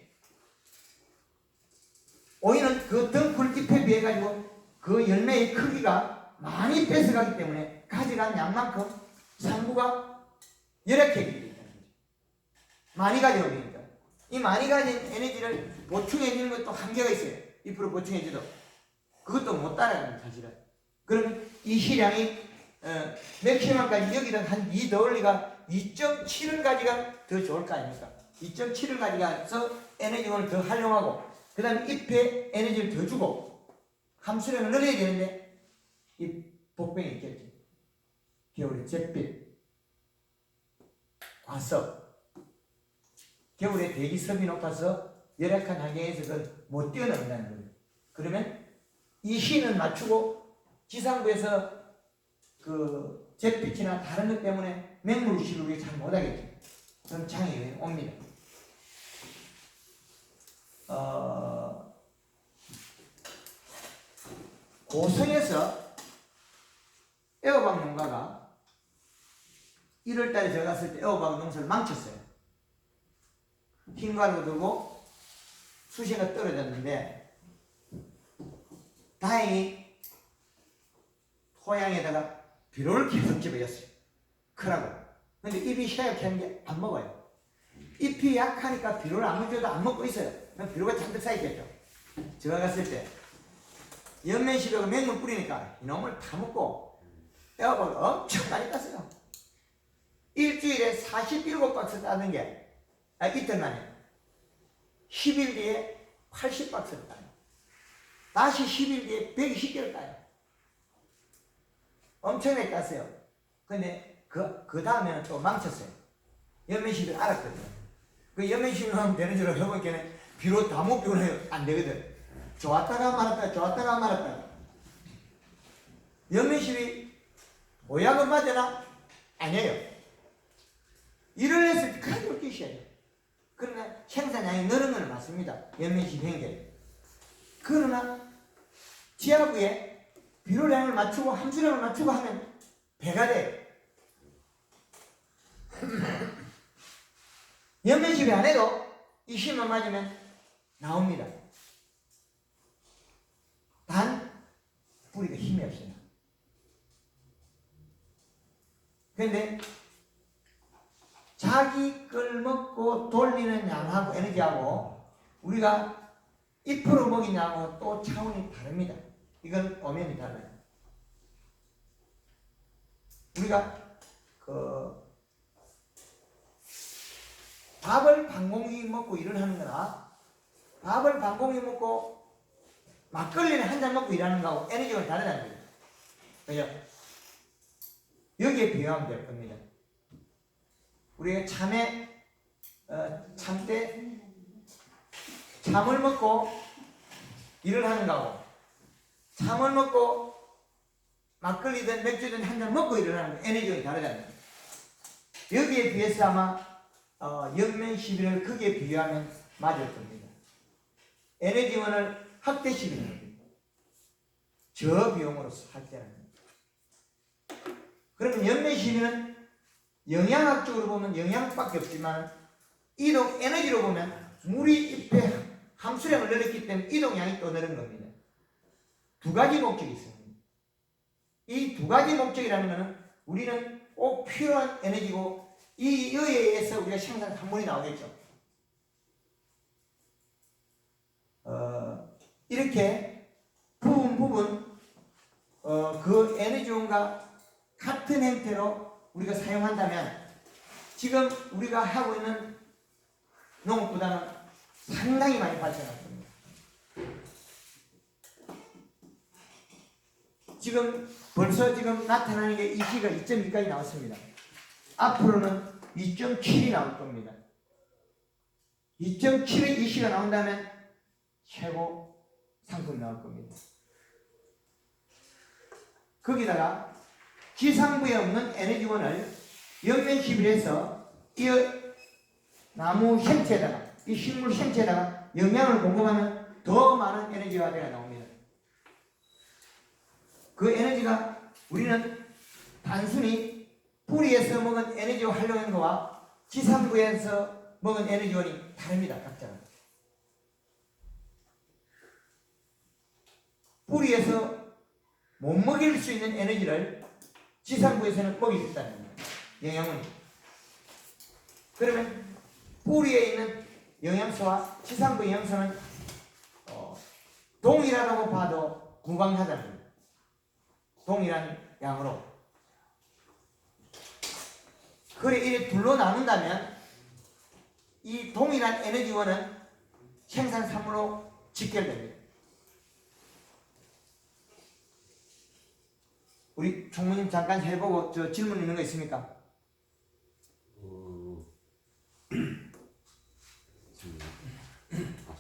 [SPEAKER 3] 오이는 그 덩쿨 잎에 비해 가지고 그 열매의 크기가 많이 뺏어가기 때문에 가져간 양만큼 상부가 열악해지게 된다는 거죠. 많이 가져오니까 이 많이 가진 에너지를 보충해 주는 것도 한계가 있어요. 2% 보충해 줘도 그것도 못 따라가는 사실은. 그럼 이 시량이 맥시멈까지 여기다 한 2 더 올리가 2.7을 가져가 더 좋을 거 아닙니까? 2.7을 가져가서 에너지원을 더 활용하고 그 다음에 잎에 에너지를 더 주고 함수량을 늘려야 되는데 이 복병이 있겠지. 겨울에 잿빛, 과습, 겨울에 대기습이 높아서 열악한 환경에서 그걸 못 뛰어넘는다는 거예요. 그러면 이 신은 맞추고 지상부에서 그 잿빛이나 다른 것 때문에 맹물 시루를 잘 못하겠죠. 그럼 장애가 옵니다. 고성에서 애호박 농가가 1월달에 제가 갔을 때 애호박 농사를 망쳤어요. 흰가루 들고 수시가 떨어졌는데 다행히 토양에다가 비료를 계속 집어였어요. 크라고. 근데 잎이 샤약한 게 안 먹어요. 잎이 약하니까 비료를 안 줘도 안 먹고 있어요. 그럼 비료가 잔뜩 쌓이겠죠. 제가 갔을 때 연면시료가 맹물 뿌리니까 이놈을 다 먹고 애호박을 엄청 많이 땄어요. 일주일에 47박스 따는 게 이틀 만에 10일 뒤에 80박스를 따요. 다시 10일 뒤에 120개를 따요. 엄청나게 땄어요. 근데 그 다음에는 또 망쳤어요. 연면시비를 알았거든요. 그 연면시비를 하면 되는 줄 해보니까 비로 다 못 비우면 안 되거든. 좋았다가 말았다가 좋았다가 말았다가. 연면시비 보약은 맞으나 아니에요. 일을 했을 때 가지고 끼셔야 돼요. 그러나 생산량이 늘은 건 맞습니다. 연면시비 행계. 그러나 지하부에 비료량을 맞추고 함수량을 맞추고 하면 배가 돼요. 연면시비 안 해도 이 심만 맞으면 나옵니다. 단 뿌리가 힘이 없어요. 그런데 자기 걸 먹고 돌리는 양하고 에너지하고 우리가 잎으로 먹인 양하고 또 차원이 다릅니다. 이건 엄연히 달라요. 우리가 밥을 반 공기 먹고 일을 하는 거나 밥을 반 공기 먹고 막걸리를 한 잔 먹고 일하는 거하고 에너지가 다르다는 거예요. 그죠? 여기에 비유하면 될 겁니다. 우리가 참때 참을 먹고 일을 하는 거하고 참을 먹고 막걸리든 맥주든 한 잔 먹고 일을 하는 거 에너지가 다르다는 거예요. 여기에 비해서 아마 연면 시비를 크게 비유하면 맞을 겁니다. 에너지원을 확대 시비는 겁니다. 저 비용으로서 확대하는 겁니다. 그러면 연면 시비는 영양학적으로 보면 영양밖에 없지만 이동 에너지로 보면 물이 잎에 함수량을 늘렸기 때문에 이동량이 또 늘은 겁니다. 두 가지 목적이 있습니다. 이 두 가지 목적이라는 것은 우리는 꼭 필요한 에너지고 이 의회에서 우리가 생산 한 번이 나오겠죠. 이렇게 부분 그 에너지원과 같은 형태로 우리가 사용한다면 지금 우리가 하고 있는 농업보다는 상당히 많이 발전할 겁니다. 벌써 나타나는 게 이 시가 2.2까지 나왔습니다. 앞으로는 2.7이 나올 겁니다. 2.7의 이 시가 나온다면 최고 상품이 나올 겁니다. 거기다가 지상부에 없는 에너지원을 연면 시비에서 이 나무 생체에다가 이 식물 생체에다가 영양을 공급하면 더 많은 에너지가 나옵니다. 그 에너지가 우리는 단순히 뿌리에서 먹은 에너지를 활용하는 것과 지상부에서 먹은 에너지원이 다릅니다. 각자가. 뿌리에서 못 먹일 수 있는 에너지를 지상부에서는 먹일 수 있다는 거예요. 영양분이. 그러면 뿌리에 있는 영양소와 지상부 영양소는 동일하다고 봐도 무방하다는 거예요. 동일한 양으로. 그래 이렇게 둘로 나눈다면 이 동일한 에너지원은 생산산물로 직결됩니다. 우리 총무님 잠깐 해보고 저 질문 있는 거 있습니까?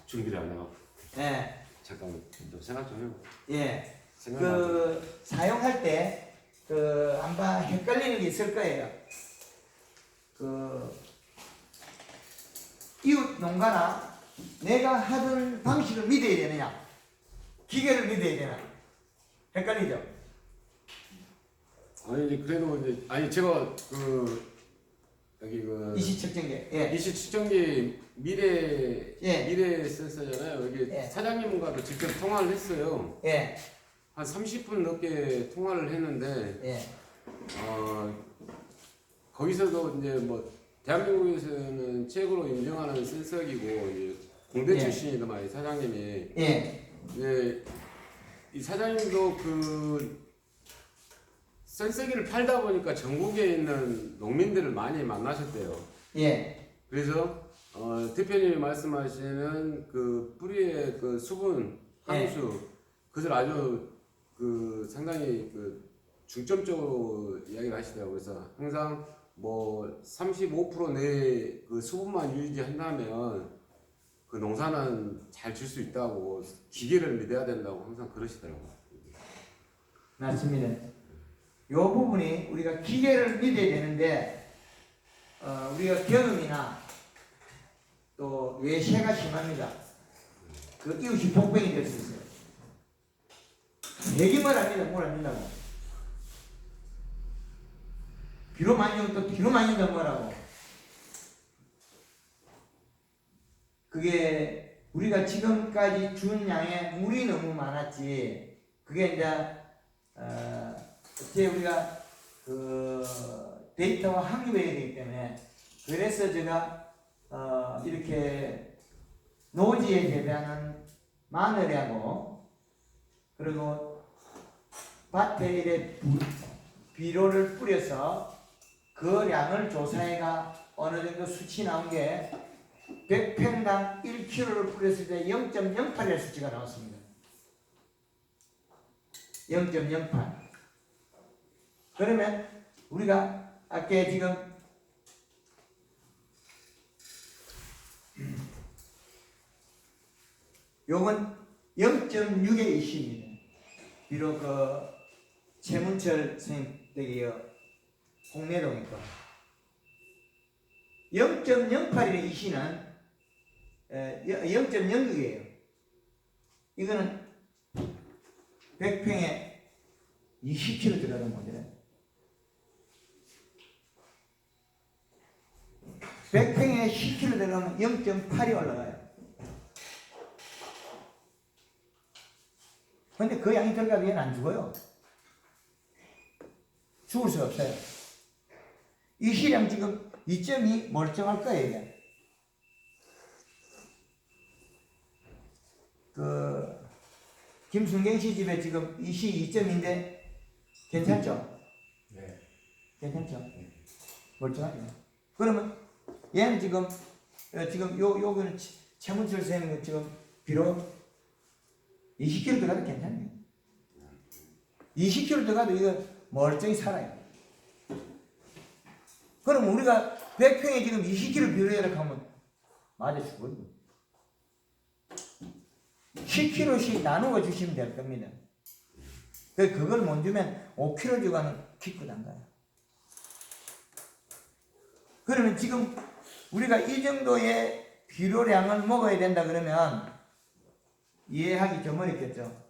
[SPEAKER 1] 준비를 안 해갖고
[SPEAKER 3] 네.
[SPEAKER 1] 잠깐 좀 생각 좀 해보고.
[SPEAKER 3] 예.
[SPEAKER 1] 생각만
[SPEAKER 3] 그 사용할 때 그 아마 헷갈리는 게 있을 거예요. 그 이웃 농가나 내가 하던 방식을 믿어야 되느냐, 기계를 믿어야 되나? 헷갈리죠?
[SPEAKER 1] 아니 그래도 이제 아니 제가 그 여기 그
[SPEAKER 3] 이시측정기. 예.
[SPEAKER 1] 이시 측정기 미래
[SPEAKER 3] 예.
[SPEAKER 1] 미래 센서잖아요. 여기
[SPEAKER 3] 예.
[SPEAKER 1] 사장님과도 직접 통화를 했어요.
[SPEAKER 3] 예.
[SPEAKER 1] 한 30분 넘게 통화를 했는데
[SPEAKER 3] 예.
[SPEAKER 1] 거기서도 이제 뭐 대한민국에서는 최고로 인정하는 센서기고 이제 공대
[SPEAKER 3] 예.
[SPEAKER 1] 출신이더만 이 사장님이.
[SPEAKER 3] 예.
[SPEAKER 1] 이제 이 사장님도 그 센서기를 팔다 보니까 전국에 있는 농민들을 많이 만나셨대요.
[SPEAKER 3] 예.
[SPEAKER 1] 그래서 대표님이 말씀하시는 그 뿌리의 그 수분 함수 그것을 아주 그 상당히 그 중점적으로 이야기를 하시더라고요. 그래서 항상 뭐 35% 내에 그 수분만 유지한다면 그 농사는 잘 줄 수 있다고 기계를 믿어야 된다고 항상 그러시더라고요.
[SPEAKER 3] 맞습니다. 이 부분이 우리가 기계를 믿어야 되는데 우리가 경험이나 또 외세가 심합니다. 그 이웃이 복병이 될 수 있어요. 얘기만 합니다. 뭘 합니다고. 비로 많이 오면 또 비로 많이 온다고 뭐라고. 그게 우리가 지금까지 준 양의 물이 너무 많았지. 그게 이제 어째 우리가 그 데이터와 합류해야 되기 때문에 그래서 제가 이렇게 노지에 재배하는 마늘하고 그리고 밭에 이래 비료를 뿌려서 그 양을 조사해가 어느 정도 수치 나온 게 100평당 1kg를 뿌렸을 때 0.08의 수치가 나왔습니다. 0.08. 그러면 우리가 아까 지금 요건 0.6의 이시입니다. 비록 그 최문철 선생님 댁이요 홍내동이니까 0.08의 이시는 0.06이에요. 이거는 100평에 20kg 들어가는 거잖아요. 100평에 10kg 들어가면 0.8이 올라가요. 근데 그 양이 들어가도 얘는 안 죽어요. 죽을 수 없어요. 이 시량 지금 2.2 멀쩡할 거예요, 이게. 김순경 씨 집에 지금 이 시 2.2인데 괜찮죠?
[SPEAKER 1] 네.
[SPEAKER 3] 괜찮죠? 멀쩡하죠? 그러면 얘는 지금 요거는 최문철 선생님은 지금 비록 20kg 들어가도 괜찮네요. 20kg 들어가도 이거 멀쩡히 살아요. 그럼 우리가 100평에 지금 20kg 비료를 하면 맞아 죽어요. 10kg씩 나누어 주시면 될 겁니다. 그걸 못 주면 5kg 주고는 기껏 안 가요. 그러면 지금 우리가 이 정도의 비료량을 먹어야 된다 그러면 이해하기 좀 어렵겠죠.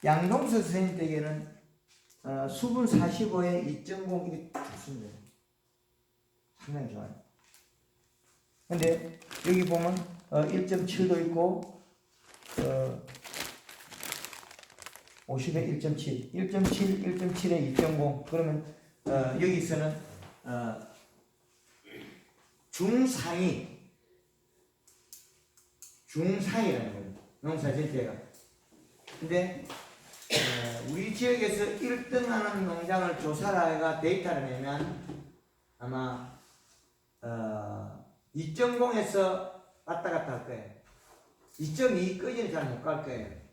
[SPEAKER 3] 양동서 선생님 댁에는 수분 45에 2.0 이렇게 좋습니다. 상당히 좋아요. 근데 여기 보면 1.7도 있고 50에 1.7, 1.7, 1.7에 2.0. 그러면 여기서는 중상이라는 거예요. 농사 전체가. 근데 우리 지역에서 1등하는 농장을 조사를 해가 데이터를 내면 아마 2.0에서 왔다 갔다 할 거예요. 2.2까지는 잘 못 갈 거예요.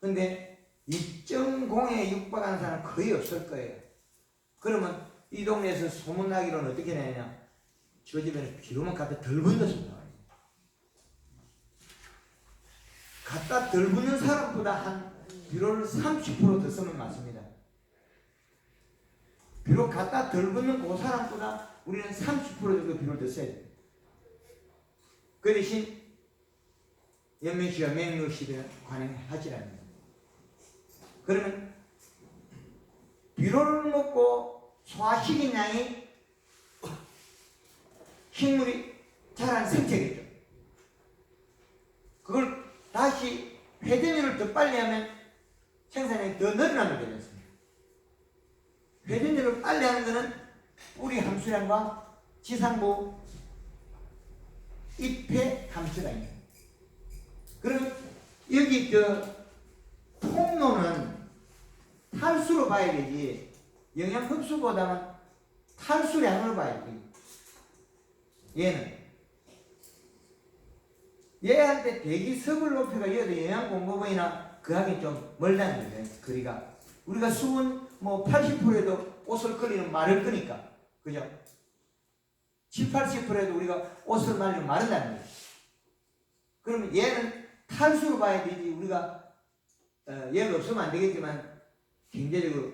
[SPEAKER 3] 근데 2.0에 육박하는 사람은 거의 없을 거예요. 그러면 이 동네에서 소문나기로는 어떻게 내냐? 저 집에는 비료만 갖다 덜 붓는 소리 나와요. 갖다 덜 붓는 사람보다 한 비료를 30% 더 쓰면 맞습니다. 비료 갖다 덜 붓는 그 사람보다 우리는 30% 정도 비료를 더 써야 돼요. 그 대신 연면시와 맹류시를 관행하지라는 거예요. 그러면 비료를 먹고 소화시킨 양이 식물이 자란 생체겠죠. 그걸 다시 회전율을 더 빨리 하면 생산량이 더 늘어나면 되지 않습니까? 회전율을 빨리 하는 것은 뿌리 함수량과 지상부 잎의 함수가 있는 거예요. 그럼 여기 통로는 탈수로 봐야 되지 영양 흡수보다는 탈수량으로 봐야 돼. 얘한테 대기섭을 높이가 이어도 영양 공급원이나 그하기 좀 멀다는 거예요. 거리가 우리가 수분 80%에도 옷을 걸리는 마를 거니까 그죠? 7, 80%에도 우리가 옷을 말리면 마른다는 거예요. 그러면 얘는 탈수로 봐야 되지 우리가 얘가 없으면 안 되겠지만 경제적으로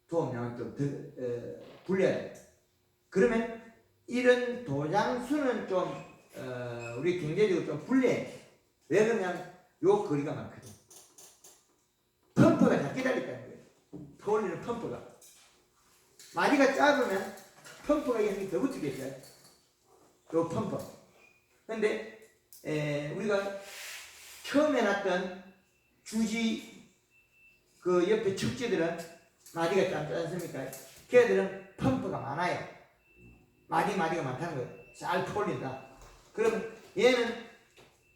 [SPEAKER 3] 도움량을 좀 불려야 돼요. 그러면 이런 도장수는 좀 우리 경제적으로 좀 불리해. 왜 그러냐면 요 거리가 많거든. 펌프가 다 기다렸다는 거예요. 퍼올리는 펌프가. 마디가 짧으면 펌프가 여기 더 붙겠죠. 요 펌프. 근데 우리가 처음에 놨던 주지 그 옆에 축지들은 마디가 짧지 않습니까? 걔들은 펌프가 많아요. 마디가 많다는 거예요. 잘 퍼올린다. 그럼 얘는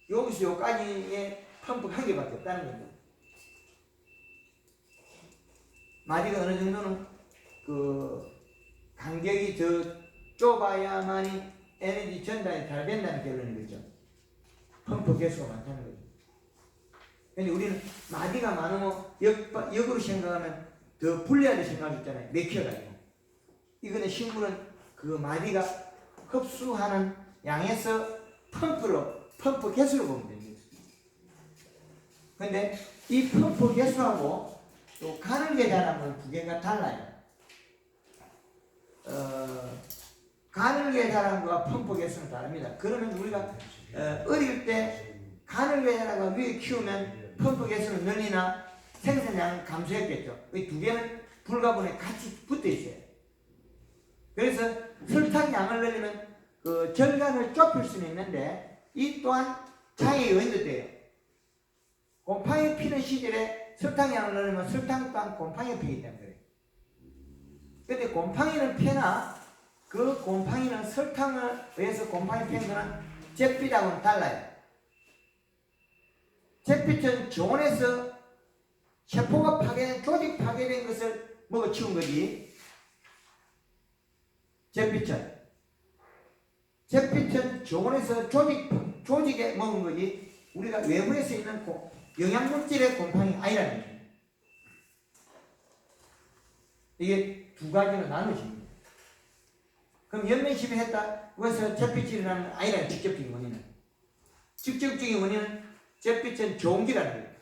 [SPEAKER 3] 여기서 여기까지의 펌프가 한 개밖에 없다는 겁니다. 마디가 어느 정도는 그 간격이 더 좁아야만이 에너지 전달이 잘 된다는 결론인 거죠. 펌프 개수가 많다는 거죠. 근데 우리는 마디가 많으면 역으로 생각하면 더 불리하게 생각할 수 있잖아요. 맥혀가지고. 이거는 식물은 그 마디가 흡수하는 양에서 펌프 개수로 보면 됩니다. 근데 이 펌프 개수하고 또 가늘게 자라면 두 개가 달라요. 가늘게 자란 거와 펌프 개수는 다릅니다. 그러면 우리가 어릴 때 가늘게 자란 거 위에 키우면 펌프 개수는 늘리나 생산량은 감소했겠죠. 이 두 개는 불가분에 같이 붙어 있어요. 그래서 설탕량을 늘리면 그 절간을 좁힐 수는 있는데 이 또한 차이가 있는데요. 곰팡이 피는 시절에 설탕량을 넣으면 설탕 또한 곰팡이가 피기 때문에. 근데 곰팡이는 피나 그 곰팡이는 설탕을 위해서 곰팡이 피는 거는 잿빛하고는 달라요. 잿빛은 저온에서 세포가 파괴된, 조직 파괴된 것을 먹어 치운 거지. 잿빛은 저온에서 조직에 먹은 거지. 우리가 외부에서 있는 영양물질의 곰팡이 아니라는 거예요. 이게 두 가지로 나눠집니다. 그럼 연면시비 했다 그래서 잿빛이 일어나는 아니라는 직접적인 원인은. 직접적인 원인은 잿빛은 저온기라는 거예요.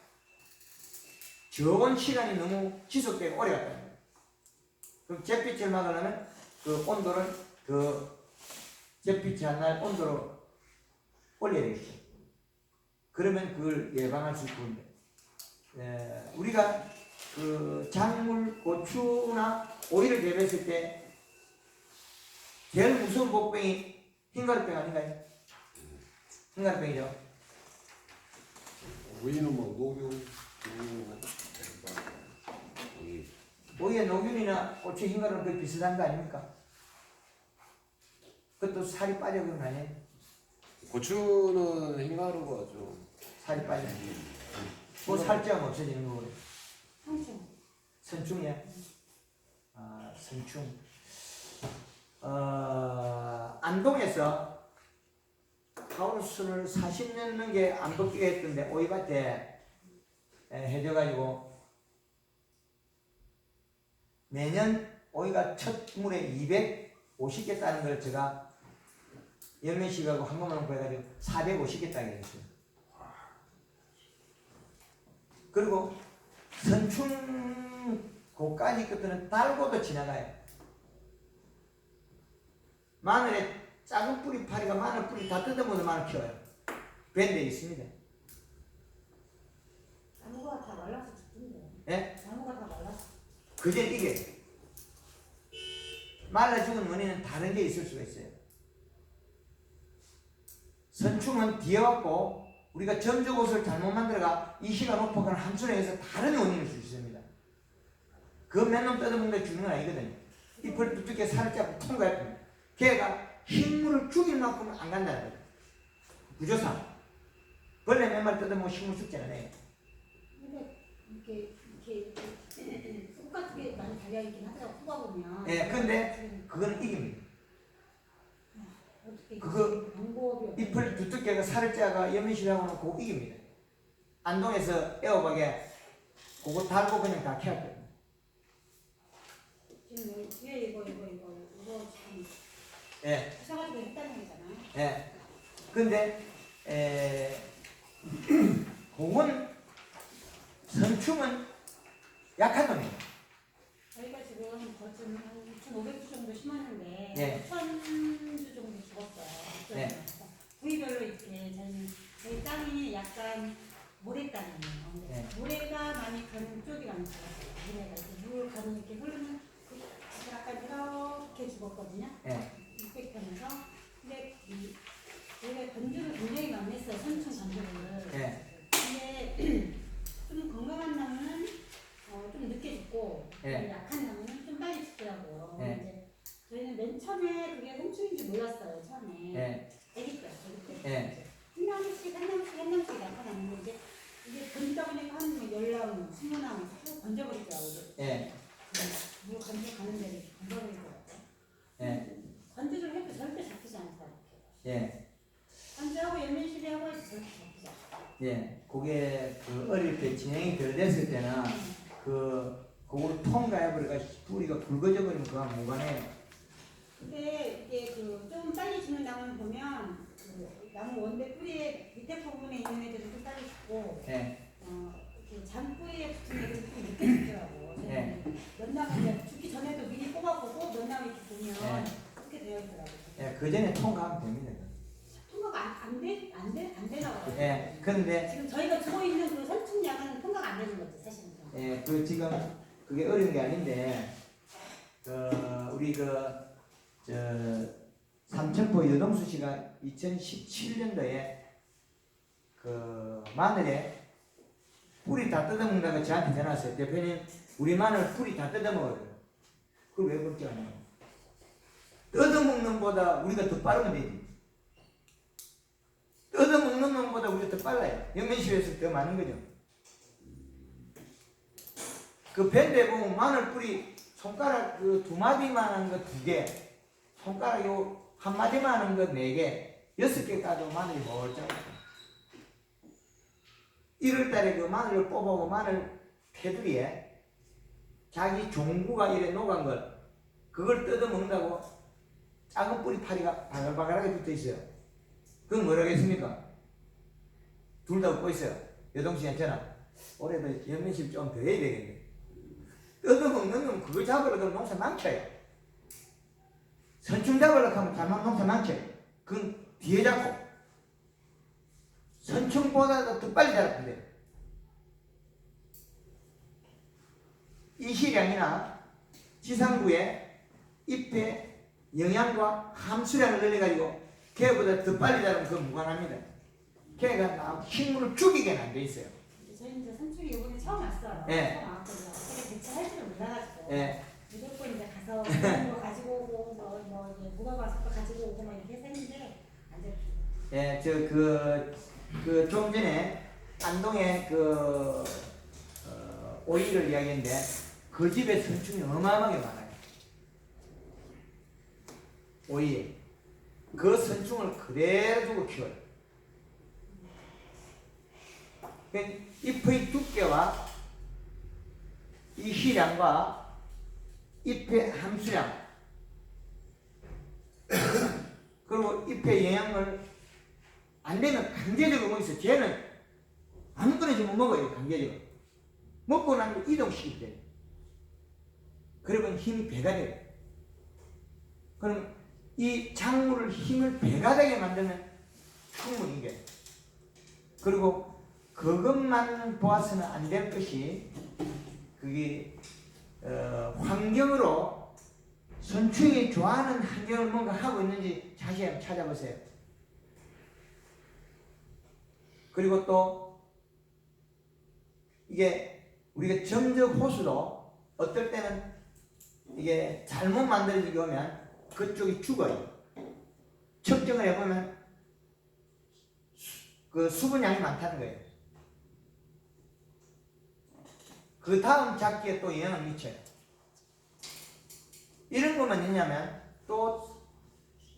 [SPEAKER 3] 저온 시간이 너무 지속되고 오래 갔다는 거예요. 그럼 잿빛을 막으려면 그 온도를 그 잿빛이 한 날 온도로 올려야 되겠죠. 그러면 그걸 예방할 수 있는데 우리가 그 작물, 고추나 오이를 재배했을 때 제일 무서운 복병이 흰가루병 아닌가요? 흰가루병이죠.
[SPEAKER 5] 오이는 뭐 녹용
[SPEAKER 3] 오이에 노균이나 고추 흰가루는 거의 비슷한 거 아닙니까? 그것도 살이 빠져 그런 거 아니에요?
[SPEAKER 1] 고추는 흰가루가 좀
[SPEAKER 3] 살이 빠져. 그 살찌면 없어지는 거거든.
[SPEAKER 4] 상추.
[SPEAKER 3] 선충이야. 아, 선충. 안동에서 하우스를 40년 넘게 안 벗기게 했던데 오이밭에 해줘가지고 매년 오이가 첫 물에 250개 따는 걸 제가 열매식하고 한꺼번에 구해가지고 450개 따게 했어요. 그리고 선충 고까지 것들은 달고도 지나가요. 마늘에 작은 뿌리 파리가 마늘 뿌리 다 뜯어먹어도 마늘 키워요. 밴드에 있습니다.
[SPEAKER 4] 나무가 다 말라서 죽던데.
[SPEAKER 3] 예?
[SPEAKER 4] 나무가 다 말라서.
[SPEAKER 3] 그게 이게 말라 죽은 원인은 다른 게 있을 수가 있어요. 선충은 뒤에 왔고 우리가 점적옷을 잘못 만들어가 이시가 높거나 함수에 의해서 다른 원인일 수 있습니다. 그 맨놈 뜯어먹는 데 죽는 건 아니거든요. 잎을 두껍게 살을 짜고 통과할 겁니다. 걔가 식물을 죽일 만큼은 안 간다는 거죠. 구조상 벌레 몇 마리 뜯어먹으면 식물 죽지 않아요.
[SPEAKER 4] 근데 이렇게 속 같은 게 많이 달려있긴 하더라고. 뽑아보면.
[SPEAKER 3] 예, 근데 그거는 이깁니다.
[SPEAKER 4] 어떻게
[SPEAKER 3] 그거
[SPEAKER 4] 방법이
[SPEAKER 3] 잎을 두껍게 살을 짜가 염면실하고는 그거 이깁니다. 안동에서 애호박에 그거 달고 그냥 다 캐할 거예요.
[SPEAKER 4] 지금 여기 뒤에 이거 지금
[SPEAKER 3] 예,
[SPEAKER 4] 부셔가지고 했다는 거잖아.
[SPEAKER 3] 예. 근데 그건 선충은 약한 놈이에요.
[SPEAKER 4] 저희가 지금 거진 한 2,500주 정도 심었는데
[SPEAKER 3] 네.
[SPEAKER 4] 1,000주 정도 죽었어요.
[SPEAKER 3] 네.
[SPEAKER 4] 부위별로 이렇게 저희 땅이 약간 모래 땅이에요. 근데
[SPEAKER 3] 네.
[SPEAKER 4] 모래가 많이 가는 쪽이 많이 죽었어요. 모래가 이렇게 물 가는 이렇게 흐르는 약간 이렇게 죽었거든요.
[SPEAKER 3] 예,
[SPEAKER 4] 600평에서. 근데 저희가 건조를 굉장히 많이 했어요. 선충 건조를.
[SPEAKER 3] 예,
[SPEAKER 4] 근데 좀 건강한 나무는 좀 늦게 죽고
[SPEAKER 3] 예.
[SPEAKER 4] 약한 나무는 좀 빨리 죽더라고요.
[SPEAKER 3] 예.
[SPEAKER 4] 이제 저희는 맨 처음에 그게 선충인지 몰랐어요. 처음에
[SPEAKER 3] 예,
[SPEAKER 4] 아기 때.
[SPEAKER 3] 예.
[SPEAKER 4] 한 나무씩 약한 나무인데 이게 건지다 보니까 한 10나무, 20나무 쭉 건져버리더라고요.
[SPEAKER 3] 예,
[SPEAKER 4] 물 건져 가는 데를 건져버리더라고요.
[SPEAKER 3] 예,
[SPEAKER 4] 건조를 해도 절대 잡히지 않더라고요.
[SPEAKER 3] 예,
[SPEAKER 4] 건조하고 열매실이하고 해서 절대 잡히지 않아요.
[SPEAKER 3] 예. 그게 그 어릴 때 진행이 덜 됐을 때는 그걸 통과해버리가 뿌리가 굵어져 버리면 그건 무관해요.
[SPEAKER 4] 근데 이게 좀 빨리 죽는 나무는 보면 나무 원대 뿌리의 밑에 부분에 있는 애들은 좀 빨리 죽고
[SPEAKER 3] 예,
[SPEAKER 4] 이렇게 잔뿌리에 붙은 애들은 좀 늦게 죽더라고.
[SPEAKER 3] 네.
[SPEAKER 4] 몇 나무 이제 죽기 전에도 미리 뽑아보고 몇 나무 이렇게 보면
[SPEAKER 3] 네.
[SPEAKER 4] 그렇게 되어 있더라고.
[SPEAKER 3] 예. 그 전에 통과하면 됩니다.
[SPEAKER 4] 통과가 안 되나 봐요.
[SPEAKER 3] 예, 근데
[SPEAKER 4] 지금 저희가 주고 있는 그 선충량은 통과가 안 되는 거죠, 사실은.
[SPEAKER 3] 예, 그 지금 그게 어려운 게 아닌데 우리 삼천포 여동수 씨가 2017년도에 그 마늘에 뿌리 다 뜯어먹는다고 저한테 전화 왔어요. 대표님, 우리 마늘 뿌리 다 뜯어먹어요. 그걸 왜 그렇게 하냐고. 뜯어먹는 보다 우리가 더 빠르면 되지. 뜯어먹는 놈보다 우리가 더 빨라요. 영면시에서 더 많은 거죠. 그 밴드에 보면 마늘 뿌리 손가락 그 2마디만한 거 2개, 손가락 요 한 마디만한 거 4개, 6개 까도 마늘이 멀쩡해요. 1월달에 그 마늘을 뽑아오고 마늘 테두리에 자기 종구가 이래 녹은 걸 그걸 뜯어 먹는다고 작은 뿌리 파리가 바글바글하게 붙어 있어요. 그건 뭐라겠습니까? 둘 다 웃고 있어요. 여동생이 전화. 올해도 연민실 좀 더 해야 되겠네. 뜯어먹는 놈 그거 잡으러 가면 농사 망쳐요. 선충 잡으러 가면 잘만 농사 망쳐요. 그건 뒤에 잡고 선충보다도 더 빨리 자라는데 이시량이나 지상부의 잎의 영양과 함수량을 늘려가지고 걔보다 더 빨리 자라면 그건 무관합니다. 걔가 식물을 죽이게는 안 돼 있어요.
[SPEAKER 4] 저희는 이제 선출이 이번에 처음 왔어요.
[SPEAKER 3] 예.
[SPEAKER 4] 처음 왔거든요. 어떻게 대처할 줄을 몰라가지고
[SPEAKER 3] 예.
[SPEAKER 4] 무조건 이제 가서 그런 거 가지고 오고 뭐 이제 누가 와서 또 가지고 오고 막 이렇게 해서 했는데 안 잡히고.
[SPEAKER 3] 예, 좀 전에 안동에 오이를 이야기했는데 그 집에 선충이 어마어마하게 많아요. 오이. 그 선충을 그대로 두고 키워요. 잎의 두께와 이 희량과 잎의 함수량 그리고 잎의 영양을 안 되면 강제적으로 먹고 있어요. 쟤는 아무거나 좀 먹어요. 강제적으로. 먹고 나면 이동시키게 돼요. 그러면 힘이 배가 돼요. 그럼 이 작물을 힘을 배가 되게 만드는 충분히 이게. 그리고 그것만 보아서는 안 될 것이 그게 환경으로 선충이 좋아하는 환경을 뭔가 하고 있는지 자세히 한번 찾아보세요. 그리고 또 이게 우리가 점적 호수도 어떨 때는 이게 잘못 만들어지게 오면 그쪽이 죽어요. 측정을 해보면 그 수분량이 많다는 거예요. 그 다음 작기에 또 영향을 미쳐요. 이런 것만 있냐면 또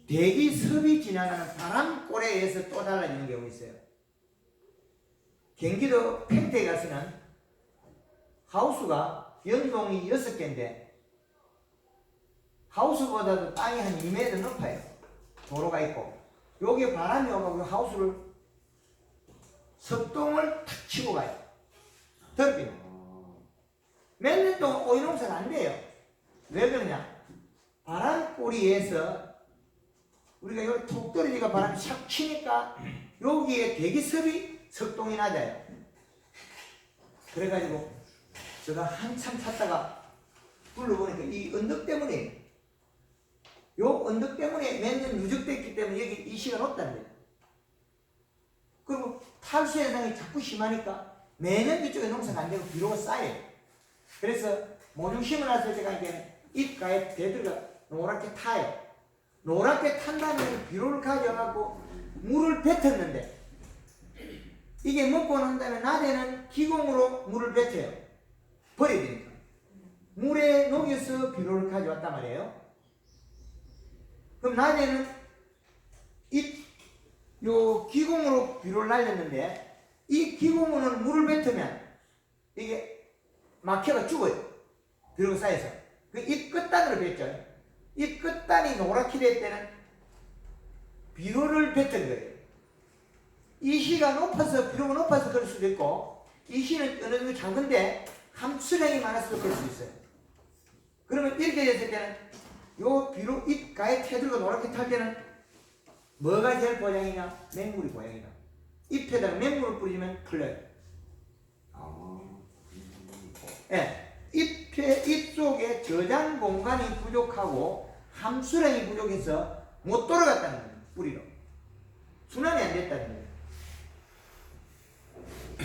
[SPEAKER 3] 대기 섭이 지나가는 바람골에 의해서 또 달라지는 경우가 있어요. 경기도 팽태에 가서는 하우스가 연동이 6개인데 하우스보다도 땅이 한 2m 높아요. 도로가 있고 여기 바람이 오고 하우스를 석동을 탁 치고 가요. 더럽히면 몇 년 동안 오이 농사가 안 돼요. 왜 그러냐? 바람꼬리에서 우리가 여기 톡 떨어지니까 바람이 착 치니까 여기에 대기습이 석동이 낮아요. 그래가지고 제가 한참 찾다가 불러보니까 이 언덕 때문에 요 언덕 때문에 몇 년 누적됐기 때문에 여기 이시가 높다는 거예요. 그리고 탈수 현상이 자꾸 심하니까 매년 이쪽에 농사가 안 되고 비료가 쌓여요. 그래서 모종심을 했을 때가 이게 잎가에 대들가 노랗게 타요. 노랗게 탄 다음에 비료를 가져가고 물을 뱉었는데 이게 먹고 난 다음에 낮에는 기공으로 물을 뱉어요. 버려야 되니까. 물에 녹여서 비료를 가져왔단 말이에요. 그럼 낮에는 요 기공으로 비료를 날렸는데 이 기공으로 물을 뱉으면 이게 막혀가 죽어요. 비료가 쌓여서. 그 잎 끝단으로 뱉죠. 잎 끝단이 노랗게 될 때는 비료를 뱉은 거예요. 이 시가 높아서 비료가 높아서 그럴 수도 있고 이 시는 어느 정도 작은데 함수량이 많아서 그럴 수 있어요. 그러면 이렇게 됐을 때는 요 비료 잎 가에 테두리가 노랗게 탈 때는 뭐가 제일 보양이냐? 맹물이 보양이다. 잎에다가 맹물을 뿌리면 풀려요. 예, 잎 속에 저장 공간이 부족하고 함수량이 부족해서 못 돌아갔다는 거예요. 뿌리로. 순환이 안 됐다는 거예요.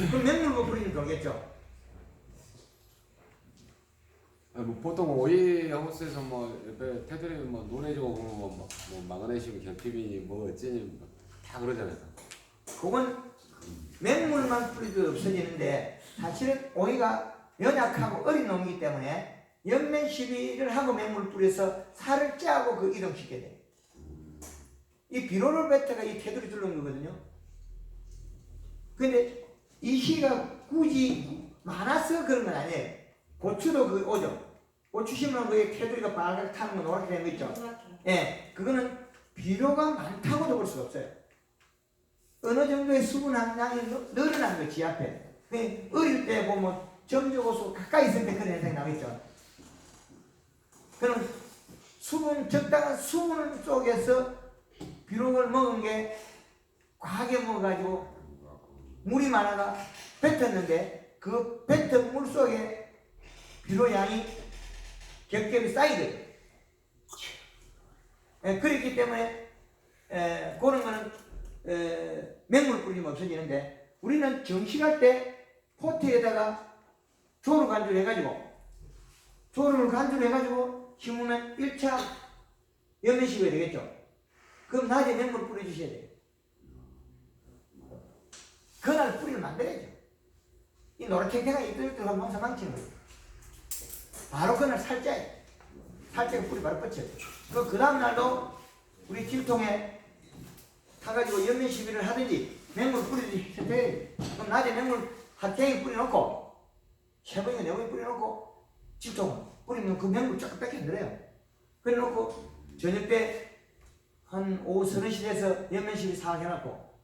[SPEAKER 3] 그럼 맹물로 뿌리면 돌겠죠?
[SPEAKER 1] 뭐 보통 오이 하우스에서 뭐 옆에 테두리 뭐 노래지고 뭐 마그네슘 결핍이니 뭐 어찌니 다 그러잖아요.
[SPEAKER 3] 그건 맹물만 뿌리도 없어지는데 사실은 오이가 연약하고 어린 놈이기 때문에 연면 시비를 하고 맹물을 뿌려서 살을 짜고 그 이동시켜야 돼. 이 비료를 뱉다가 이 테두리 뚫는 거거든요. 근데 이 시가 굳이 많아서 그런 건 아니에요. 고추도 그 오죠. 고추 심으면 그 테두리가 빨갛게 타는 거 노랗게 되는 거 있죠. 예, 그거는 비료가 많다고도 볼 수가 없어요. 어느 정도의 수분 함량이 늘어난 거지 앞에. 어릴 때 보면 점적호수 가까이 있을 때 그런 현상이 나겠죠. 그럼 적당한 수분 속에서 비료를 먹은 게 과하게 먹어가지고 물이 많아가 뱉었는데 그 뱉은 물 속에 비료 양이 겹겹이 쌓이거든요. 그렇기 때문에 그런 거는 맹물 뿌리면 없어지는데 우리는 정식할 때 포트에다가 조루 간주를 해가지고 조루를 간주를 해가지고 심으면 1차 연면식이 되겠죠. 그럼 낮에 맹물을 뿌려주셔야 돼요. 그날 뿌리를 만들어야죠. 이 노릇탱탱한 이끌끌한 농사 망치는 거예요. 바로 그날 살짝에 뿌리 바로 뻗쳐요. 그 다음 날도 우리 질통에 타가지고 연면 시비를 하든지 맹물 뿌리든지 해야 돼요. 그럼 낮에 맹물 한 탱이 뿌려놓고 3번이나 4번이 뿌려놓고 질통 뿌리면 그 맹물 조금 뺏겨내려요. 그래 놓고 저녁 때 한 오후 30시에서 연면 시비 싹 해놨고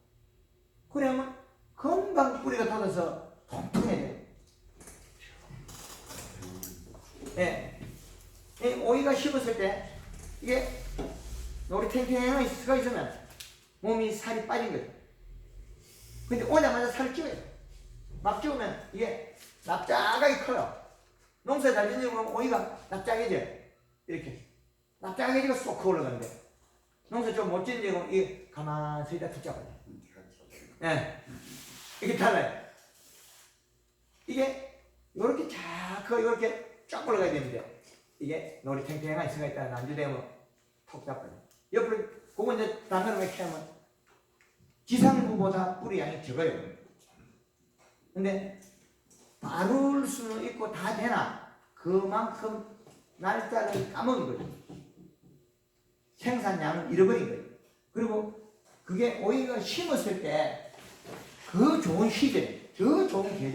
[SPEAKER 3] 그러면 금방 뿌리가 돋아서 통통해져요. 예. 이 오이가 씹었을 때 이게 우리 탱탱한 수가 있으면 몸이 살이 빠진 거예요. 근데 오자마자 살을 찌워요. 막 찌우면 이게 납작하게 커요. 농사 잘 짓는 오이가 납작해져요. 이렇게 납작해지고 쏙 올라가는데 농사 좀 못 짓는 이게 가만히 서 있다 붙잡아요. 예. 이게 달라요. 이게 요렇게 자크 요렇게 쫙 올라가야 되는데 이게 놀이 탱탱한 수가 있다 난주되면 톡 잡아요. 옆으로 그거 이제 단어로 이렇게 하면 지상부보다 뿌리 양이 적어요. 근데 바를 수는 있고 다 되나 그만큼 날짜를 까먹은 거죠. 생산량을 잃어버린 거예요. 그리고 그게 오이가 심었을 때 그 좋은 시절, 그 좋은 계절